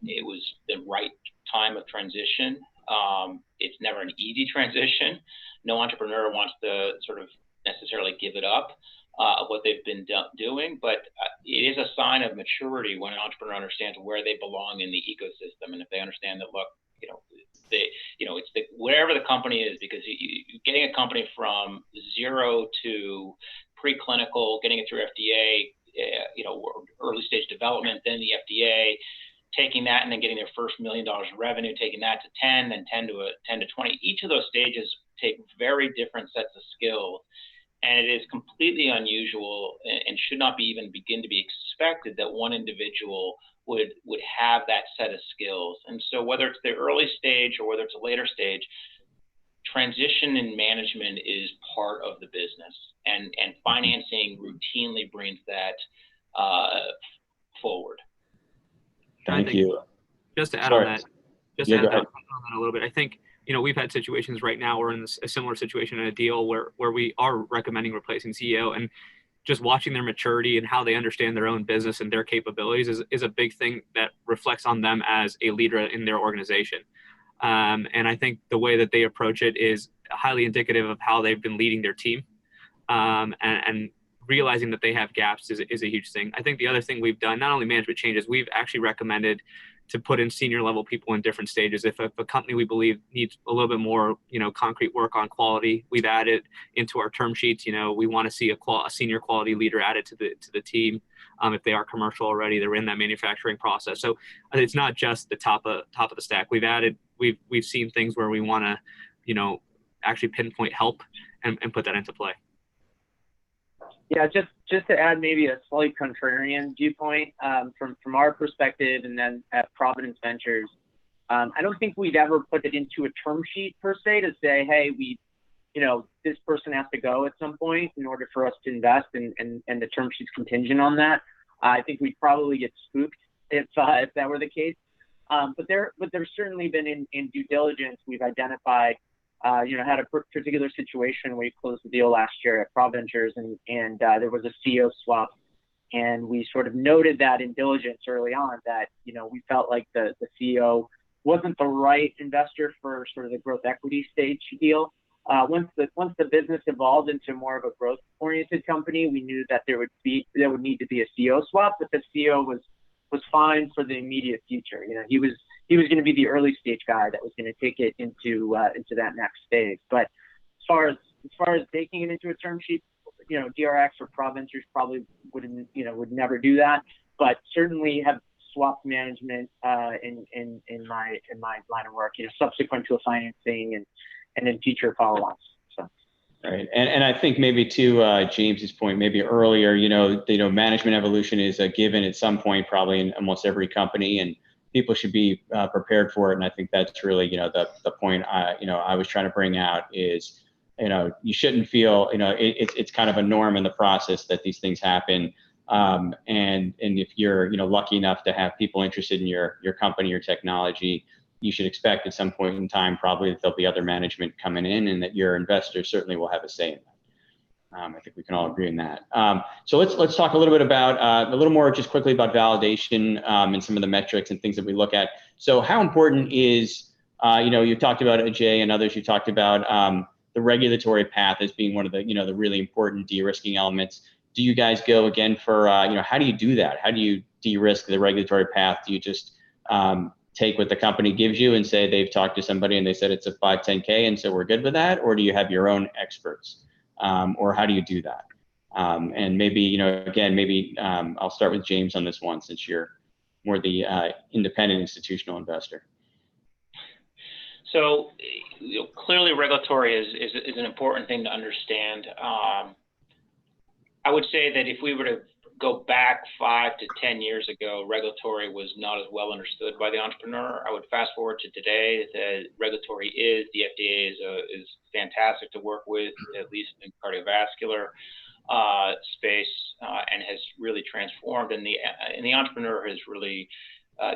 It was the right time of transition. It's never an easy transition. No entrepreneur wants to sort of necessarily give it up. What they've been doing, but it is a sign of maturity when an entrepreneur understands where they belong in the ecosystem, and if they understand that, look, it's wherever the company is, because getting a company from 0 to preclinical, getting it through FDA, early stage development, then the FDA, taking that and then getting their first $1 million in revenue, taking that to 10, then 10 to 20. Each of those stages take very different sets of skills. And it is completely unusual and should not be even begin to be expected that one individual would have that set of skills. And so whether it's the early stage or whether it's a later stage, transition in management is part of the business. And financing routinely brings that forward. Thank you. Just to add on that, a little bit, I think, we've had situations right now, we're in a similar situation in a deal where we are recommending replacing CEO, and just watching their maturity and how they understand their own business and their capabilities is a big thing that reflects on them as a leader in their organization. And I think the way that they approach it is highly indicative of how they've been leading their team, and realizing that they have gaps is a huge thing. I think the other thing we've done, not only management changes, we've actually recommended to put in senior level people in different stages. If a company we believe needs a little bit more, concrete work on quality, we've added into our term sheets. We want to see a senior quality leader added to the team. If they are commercial already, they're in that manufacturing process. So it's not just the top of the stack. We've seen things where we want to, actually pinpoint help and put that into play. Yeah, just to add maybe a slight contrarian viewpoint from our perspective, and then at Providence Ventures, I don't think we'd ever put it into a term sheet per se to say, hey, this person has to go at some point in order for us to invest, and the term sheet's contingent on that. I think we'd probably get spooked if that were the case. But there's certainly been in due diligence, we've identified. Had a particular situation where we closed the deal last year at Proventures, and there was a CEO swap, and we sort of noted that in diligence early on that we felt like the CEO wasn't the right investor for sort of the growth equity stage deal. Once the business evolved into more of a growth oriented company, we knew that there would need to be a CEO swap, but the CEO was fine for the immediate future. He was going to be the early stage guy that was going to take it into that next stage. But as far as taking it into a term sheet, DRX or Proventures probably would never do that. But certainly have swapped management in my line of work, subsequent to a financing and in future follow-ups. So. Right, and I think maybe to James's point, maybe earlier, management evolution is a given at some point, probably in almost every company, and people should be prepared for it. And I think that's really, the point I was trying to bring out is, you shouldn't feel, it's kind of a norm in the process that these things happen. And if you're, lucky enough to have people interested in your company or technology, you should expect at some point in time, probably, that there'll be other management coming in, and that your investors certainly will have a say in that. I think we can all agree on that. So let's talk a little bit about, a little more just quickly about validation and some of the metrics and things that we look at. So how important is, you talked about Ajay and others, you talked about the regulatory path as being one of the, the really important de-risking elements. Do you guys go again for, how do you do that? How do you de-risk the regulatory path? Do you just take what the company gives you and say they've talked to somebody and they said it's a 510K and so we're good with that? Or do you have your own experts? Or how do you do that? And maybe, again, maybe I'll start with James on this one, since you're more the independent institutional investor. So clearly regulatory is an important thing to understand. I would say that if we were to go back 5 to 10 years ago, regulatory was not as well understood by the entrepreneur. I would fast forward to today, that regulatory the FDA is fantastic to work with, at least in cardiovascular space, and has really transformed, and the entrepreneur has really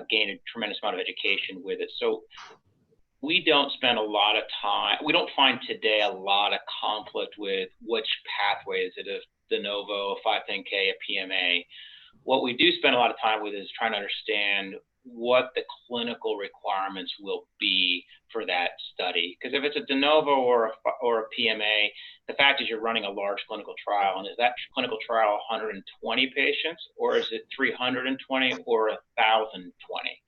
gained a tremendous amount of education with it. So we don't spend a lot of time, we don't find today a lot of conflict with which pathway is it, a de novo, a 510K, a PMA. What we do spend a lot of time with is trying to understand what the clinical requirements will be for that study. Because if it's a de novo or a PMA, the fact is you're running a large clinical trial, and is that clinical trial 120 patients, or is it 320 or 1,020?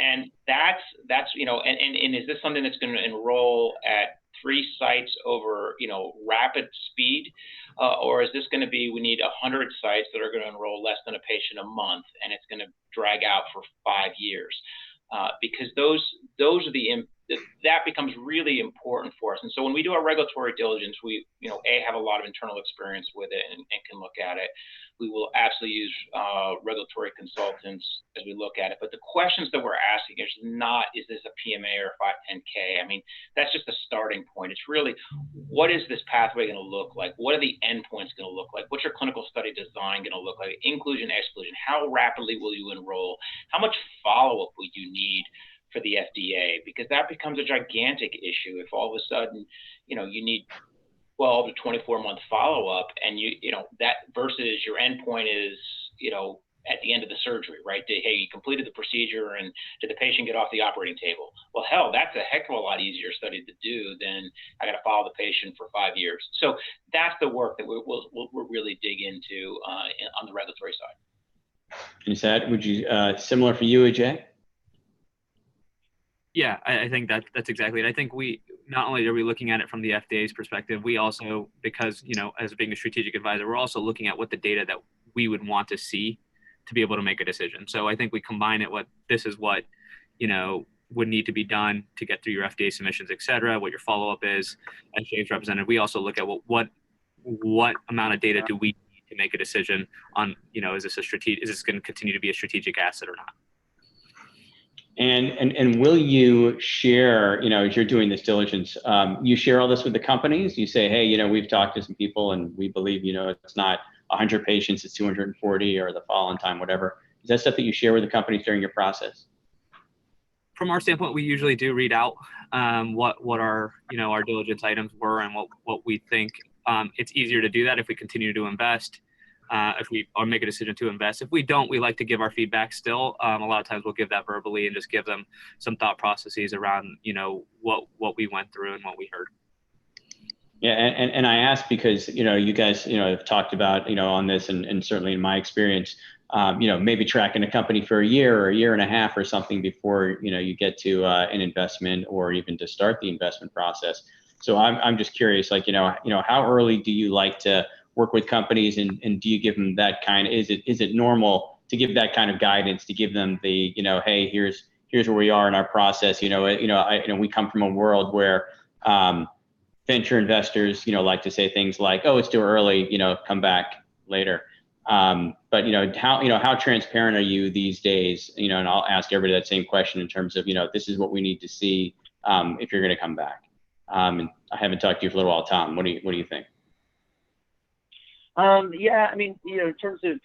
And that's and is this something that's going to enroll at 3 sites over rapid speed, or is this going to be, we need 100 sites that are going to enroll less than a patient a month, and it's going to drag out for 5 years? Because those are that becomes really important for us. And so when we do our regulatory diligence, we have a lot of internal experience with it and can look at it. We will absolutely use regulatory consultants as we look at it. But the questions that we're asking is not, is this a PMA or a 510K? I mean, that's just a starting point. It's really, what is this pathway going to look like? What are the endpoints going to look like? What's your clinical study design going to look like? Inclusion, exclusion. How rapidly will you enroll? How much follow-up will you need for the FDA? Because that becomes a gigantic issue if all of a sudden, you need 12 to 24-month follow-up, and that versus your endpoint is, at the end of the surgery, right? Hey, you completed the procedure, and did the patient get off the operating table? Well, hell, that's a heck of a lot easier study to do than I got to follow the patient for 5 years. So that's the work that we'll really dig into on the regulatory side. Is that, would you, similar for you, Ajay? Yeah, I think that's exactly it. I think we, not only are we looking at it from the FDA's perspective, we also, because, as being a strategic advisor, we're also looking at what the data that we would want to see to be able to make a decision. So I think we combine it with, this is what, would need to be done to get through your FDA submissions, et cetera, what your follow-up is, as James represented. We also look at what amount of data do we need to make a decision on, is this going to continue to be a strategic asset or not? And will you share, as you're doing this diligence, you share all this with the companies? You say, hey, we've talked to some people and we believe, it's not 100 patients, it's 240 or the follow-on time, whatever. Is that stuff that you share with the companies during your process? From our standpoint, we usually do read out what our, our diligence items were and what we think. It's easier to do that if we continue to invest. If we or make a decision to invest. If we don't, we like to give our feedback still. A lot of times we'll give that verbally and just give them some thought processes around, what we went through and what we heard. Yeah, and I ask because, you guys, have talked about, on this and certainly in my experience, maybe tracking a company for a year or a year and a half or something before, you get to an investment or even to start the investment process. So I'm just curious, like, how early do you like to work with companies, and do you give them that kind of, is it normal to give that kind of guidance, to give them the, hey, here's where we are in our process. We come from a world where venture investors, like to say things like, oh, it's too early, come back later. But how transparent are you these days? And I'll ask everybody that same question in terms of, this is what we need to see if you're going to come back. And I haven't talked to you for a little while, Tom. What do you think? Yeah, I mean, in terms of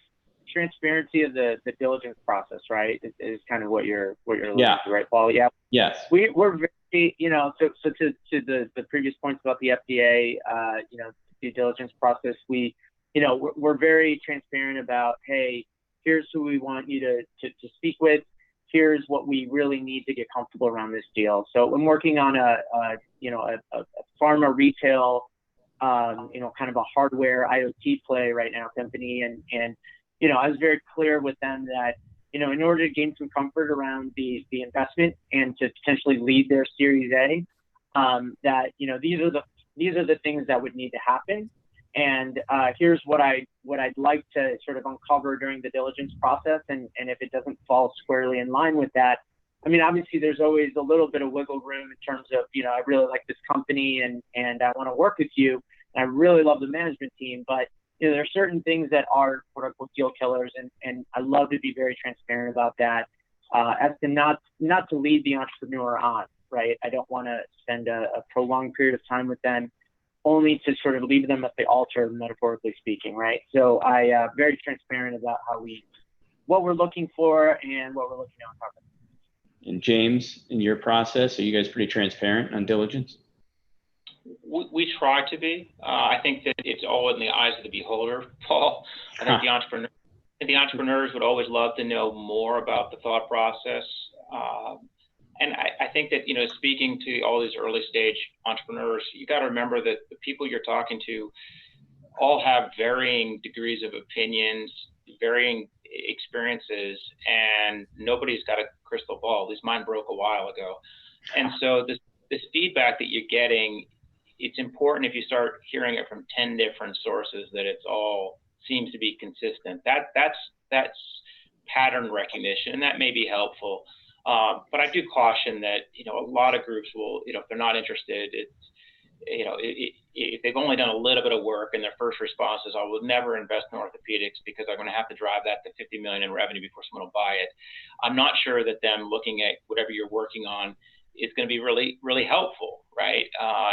transparency of the diligence process, right, is kind of what you're alluding to, right, Paul? Yeah. Yes. We're very, so to the previous points about the FDA, due diligence process, we're very transparent about, hey, here's who we want you to speak with. Here's what we really need to get comfortable around this deal. So I'm working on a pharma retail, kind of a hardware IoT play right now company. And I was very clear with them that, in order to gain some comfort around the investment and to potentially lead their Series A, that, these are the things that would need to happen. And here's what I'd like to sort of uncover during the diligence process. And if it doesn't fall squarely in line with that, I mean, obviously there's always a little bit of wiggle room in terms of, I really like this company and I want to work with you. And I really love the management team, but there are certain things that are quote unquote deal killers. And I love to be very transparent about that, as to not to lead the entrepreneur on, right? I don't want to spend a prolonged period of time with them only to sort of leave them at the altar, metaphorically speaking, right? So I very transparent about what we're looking for and what we're looking to uncover. And James, in your process, are you guys pretty transparent on diligence? We try to be. I think that it's all in the eyes of the beholder, Paul. I think the entrepreneurs would always love to know more about the thought process. And I think that, speaking to all these early stage entrepreneurs, you got to remember that the people you're talking to all have varying degrees of opinions, varying experiences, and nobody's got a crystal ball. At least mine broke a while ago. And so this feedback that you're getting, it's important if you start hearing it from 10 different sources that it's all seems to be consistent. That's pattern recognition, and that may be helpful. But I do caution that, a lot of groups will, if they're not interested, if they've only done a little bit of work and their first response is, I will never invest in orthopedics because I'm going to have to drive that to 50 million in revenue before someone will buy it. I'm not sure that them looking at whatever you're working on is going to be really, really helpful, right?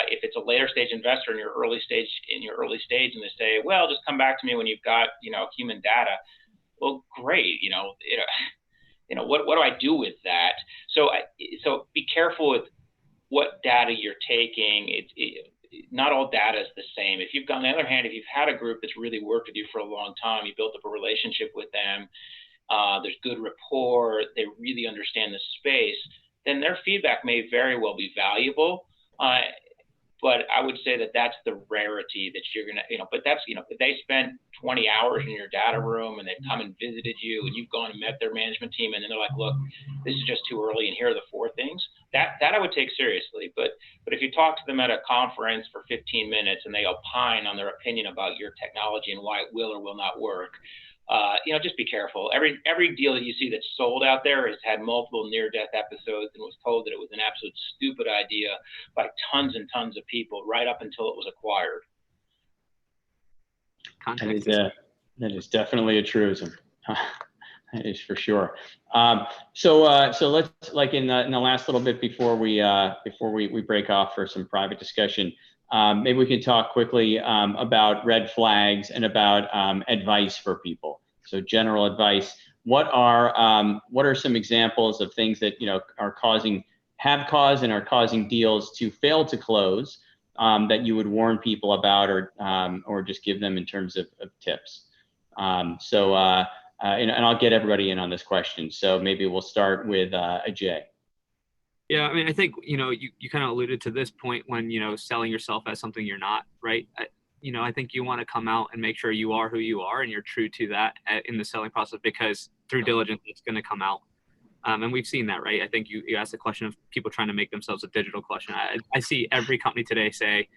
If it's a later stage investor in your early stage, and they say, well, just come back to me when you've got, human data. Well, great. What do I do with that? So be careful with what data you're taking. Not all data is the same. On the other hand, if you've had a group that's really worked with you for a long time, you built up a relationship with them, there's good rapport, they really understand the space, then their feedback may very well be valuable. But I would say that that's the rarity that you're going to, but that's, if they spent 20 hours in your data room and they've come and visited you and you've gone and met their management team and then they're like, look, this is just too early and here are the 4 things, that I would take seriously. But if you talk to them at a conference for 15 minutes and they opine on their opinion about your technology and why it will or will not work, just be careful. Every deal that you see that's sold out there has had multiple near-death episodes and was told that it was an absolute stupid idea by tons and tons of people right up until it was acquired. That is definitely a truism. That is for sure. So let's, like in the last little bit before we break off for some private discussion, maybe we can talk quickly about red flags and about advice for people. So general advice. What are some examples of things that have caused and are causing deals to fail to close, that you would warn people about or just give them in terms of tips? And I'll get everybody in on this question. So maybe we'll start with Ajay. Yeah, I mean, I think, you kind of alluded to this point when, selling yourself as something you're not, right? I think you want to come out and make sure you are who you are and you're true to that in the selling process, because through diligence, it's going to come out. And we've seen that, right? I think you asked the question of people trying to make themselves a digital collection. I see every company today say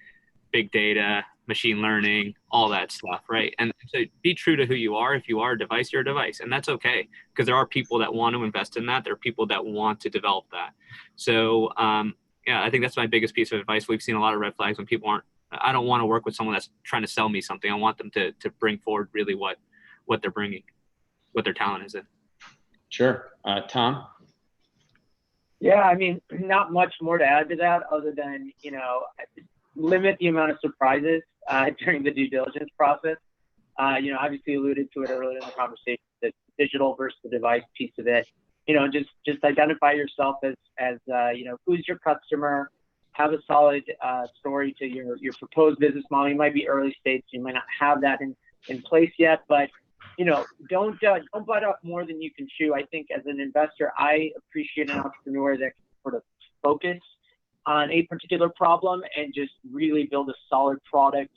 big data, machine learning, all that stuff, right? And so be true to who you are. If you are a device, you're a device. And that's okay, because there are people that want to invest in that. There are people that want to develop that. So, I think that's my biggest piece of advice. We've seen a lot of red flags when people I don't want to work with someone that's trying to sell me something. I want them to bring forward really what they're bringing, what their talent is in. Sure. Tom? Yeah, I mean, not much more to add to that other than, limit the amount of surprises during the due diligence process. Obviously alluded to it earlier in the conversation, the digital versus the device piece of it. Just identify yourself as who's your customer, have a solid story to your proposed business model. You might be early stage, so you might not have that in place yet, but don't bite off more than you can chew. I think as an investor, I appreciate an entrepreneur that can sort of focus on a particular problem and just really build a solid product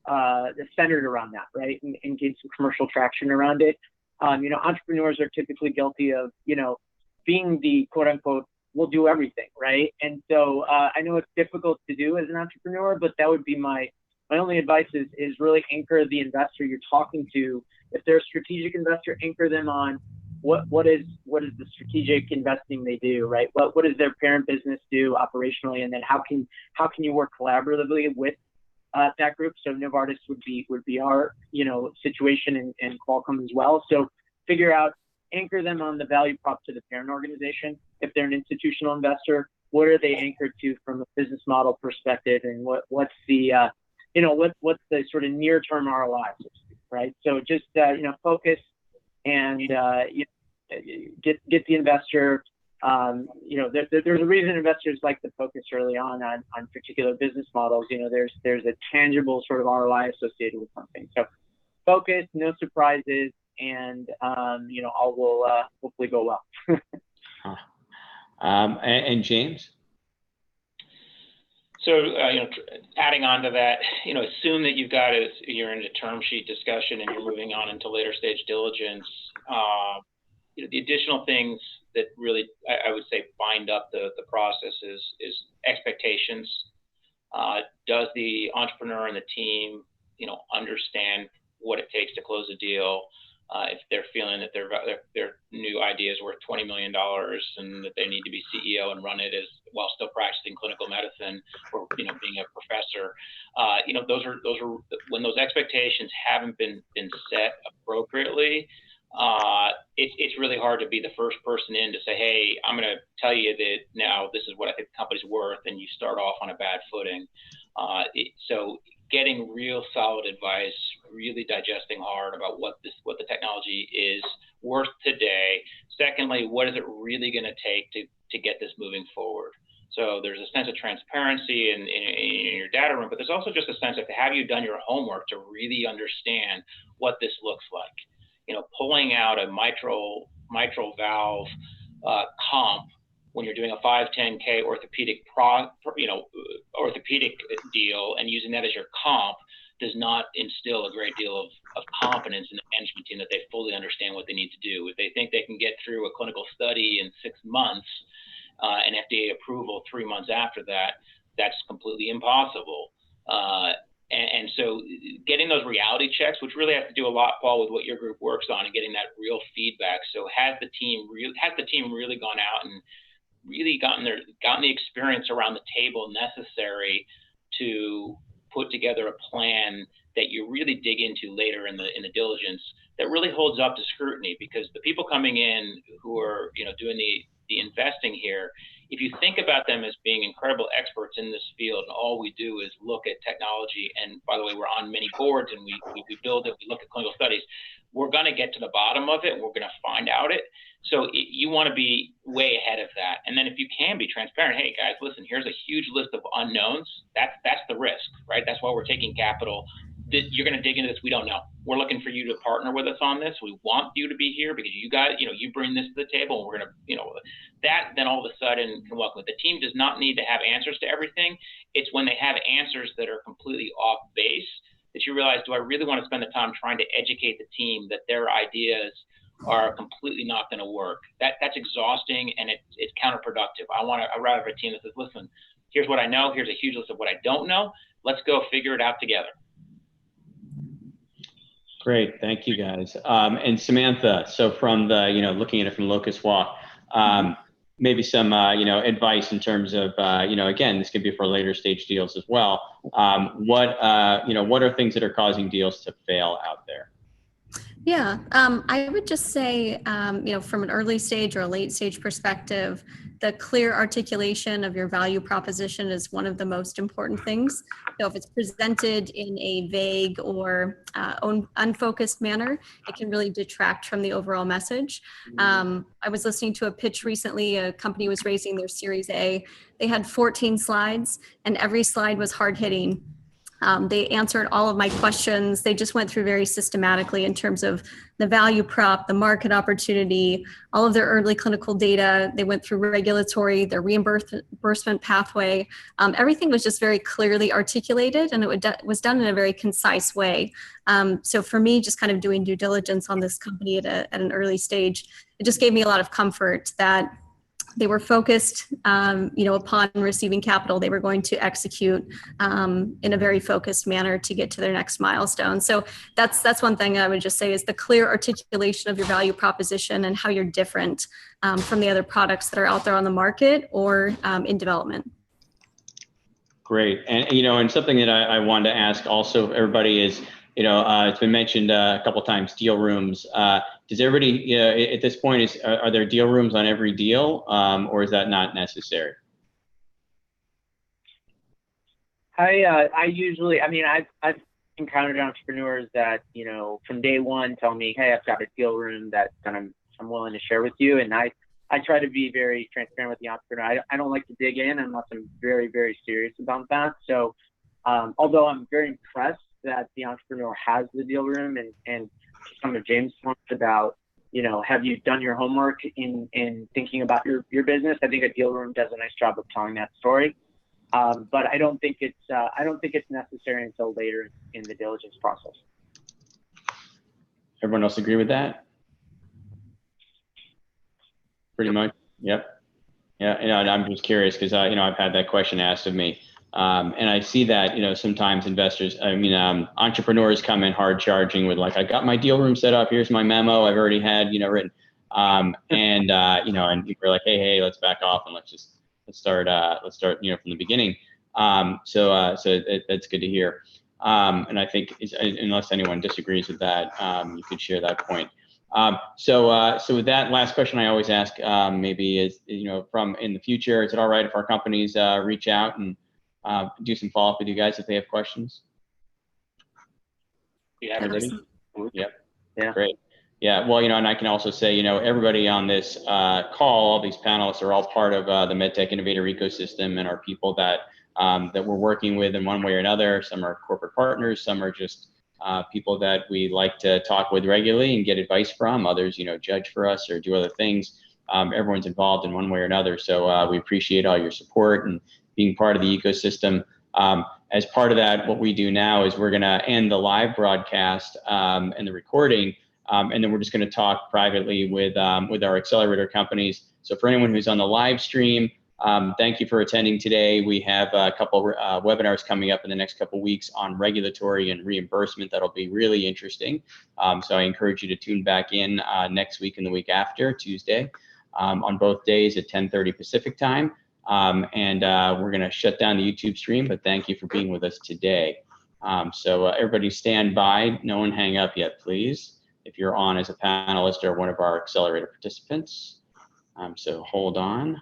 that's centered around that, right? And gain some commercial traction around it. Entrepreneurs are typically guilty of, being the quote unquote, we'll do everything, right? And so I know it's difficult to do as an entrepreneur, but that would be my only advice is really anchor the investor you're talking to. If they're a strategic investor, anchor them on what is the strategic investing they do, right? What does their parent business do operationally, and then how can you work collaboratively with that group? So Novartis would be our situation, and Qualcomm as well. So figure out, anchor them on the value prop to the parent organization. If they're an institutional investor, what are they anchored to from a business model perspective, and what's the what's the sort of near term ROI, so to speak, right? So just focus and get the investor. There's a reason investors like to focus early on particular business models. There's a tangible sort of ROI associated with something. So focus, no surprises, and all will hopefully go well. And James? So, adding on to that, assume that you're in a term sheet discussion and you're moving on into later stage diligence. The additional things that really, I would say, bind up the process is expectations. Does the entrepreneur and the team, understand what it takes to close a deal? If they're feeling that their new idea is worth $20 million and that they need to be CEO and run it while still practicing clinical medicine or being a professor, those are when those expectations haven't been set appropriately. It's really hard to be the first person in to say, hey, I'm going to tell you that now this is what I think the company's worth, and you start off on a bad footing. So getting real solid advice, really digesting hard about what the technology is worth today. Secondly, what is it really going to take to get this moving forward? So there's a sense of transparency in your data room, but there's also just a sense of, have you done your homework to really understand what this looks like? Pulling out a mitral valve comp when you're doing a 510K orthopedic deal and using that as your comp does not instill a great deal of confidence in the management team that they fully understand what they need to do. If they think they can get through a clinical study in 6 months and FDA approval 3 months after that, that's completely impossible. And so getting those reality checks, which really have to do a lot, Paul, with what your group works on, and getting that real feedback. So has the team really gone out and really gotten the experience around the table necessary to put together a plan that you really dig into later in the diligence that really holds up to scrutiny? Because the people coming in who are doing the investing here, if you think about them as being incredible experts in this field, and all we do is look at technology, and by the way, we're on many boards and we build it, we look at clinical studies, we're going to get to the bottom of it, and we're going to find out it. So you want to be way ahead of that. And then if you can be transparent, hey guys, listen, here's a huge list of unknowns. That's the risk, right? That's why we're taking capital. You're going to dig into this. We don't know. We're looking for you to partner with us on this. We want you to be here because you bring this to the table, and we're going to, that then all of a sudden can welcome it. The team does not need to have answers to everything. It's when they have answers that are completely off base that you realize, do I really want to spend the time trying to educate the team that their ideas are completely not going to work? That's exhausting, and it's counterproductive. I'd rather have a team that says, listen, here's what I know. Here's a huge list of what I don't know. Let's go figure it out together. Great, thank you guys. And Samantha, so from the, looking at it from Locust Walk, maybe some, advice in terms of, again, this could be for later stage deals as well. What are things that are causing deals to fail out there? Yeah, I would just say, from an early stage or a late stage perspective, the clear articulation of your value proposition is one of the most important things. So if it's presented in a vague or unfocused manner, it can really detract from the overall message. I was listening to a pitch recently. A company was raising their Series A. They had 14 slides, and every slide was hard hitting. They answered all of my questions. They just went through very systematically in terms of the value prop, the market opportunity, all of their early clinical data. They went through regulatory, their reimbursement pathway. Everything was just very clearly articulated, and it was done in a very concise way. So for me, just kind of doing due diligence on this company at an early stage, it just gave me a lot of comfort that they were focused, upon receiving capital, they were going to execute in a very focused manner to get to their next milestone. So that's one thing I would just say is the clear articulation of your value proposition and how you're different from the other products that are out there on the market or in development. Great. And something that I wanted to ask also everybody is, it's been mentioned a couple of times, deal rooms. Does everybody, at this point, are there deal rooms on every deal, or is that not necessary? I usually, I've encountered entrepreneurs that, from day one tell me, hey, I've got a deal room that I'm willing to share with you. And I try to be very transparent with the entrepreneur. I don't like to dig in unless I'm very, very serious about that. So although I'm very impressed that the entrepreneur has the deal room and some of James' points about, have you done your homework in thinking about your business? I think a deal room does a nice job of telling that story. But I don't think it's necessary until later in the diligence process. Everyone else agree with that? Pretty much. Yep. Yeah. And I'm just curious because I've had that question asked of me. And I see that, sometimes investors, entrepreneurs come in hard charging with like, I got my deal room set up. Here's my memo. I've already had, written. And people are like, hey, let's back off and let's start, from the beginning. So that's good to hear. And I think unless anyone disagrees with that, you could share that point. So with that last question, I always ask, maybe is, from in the future, is it all right if our companies reach out and do some follow-up with you guys if they have questions? Yeah. Yep. Yeah. Great. Yeah. Well, and I can also say, everybody on this call, all these panelists are all part of the MedTech Innovator ecosystem and are people that that we're working with in one way or another. Some are corporate partners. Some are just people that we like to talk with regularly and get advice from. Others, judge for us or do other things. Everyone's involved in one way or another. So we appreciate all your support and being part of the ecosystem. As part of that, what we do now is we're going to end the live broadcast and the recording, and then we're just going to talk privately with our accelerator companies. So for anyone who's on the live stream, thank you for attending today. We have a couple webinars coming up in the next couple weeks on regulatory and reimbursement. That'll be really interesting. So I encourage you to tune back in next week and the week after, Tuesday, on both days at 10:30 Pacific time. And we're going to shut down the YouTube stream, but thank you for being with us today. So everybody stand by. No one hang up yet, please, if you're on as a panelist or one of our accelerator participants. So hold on.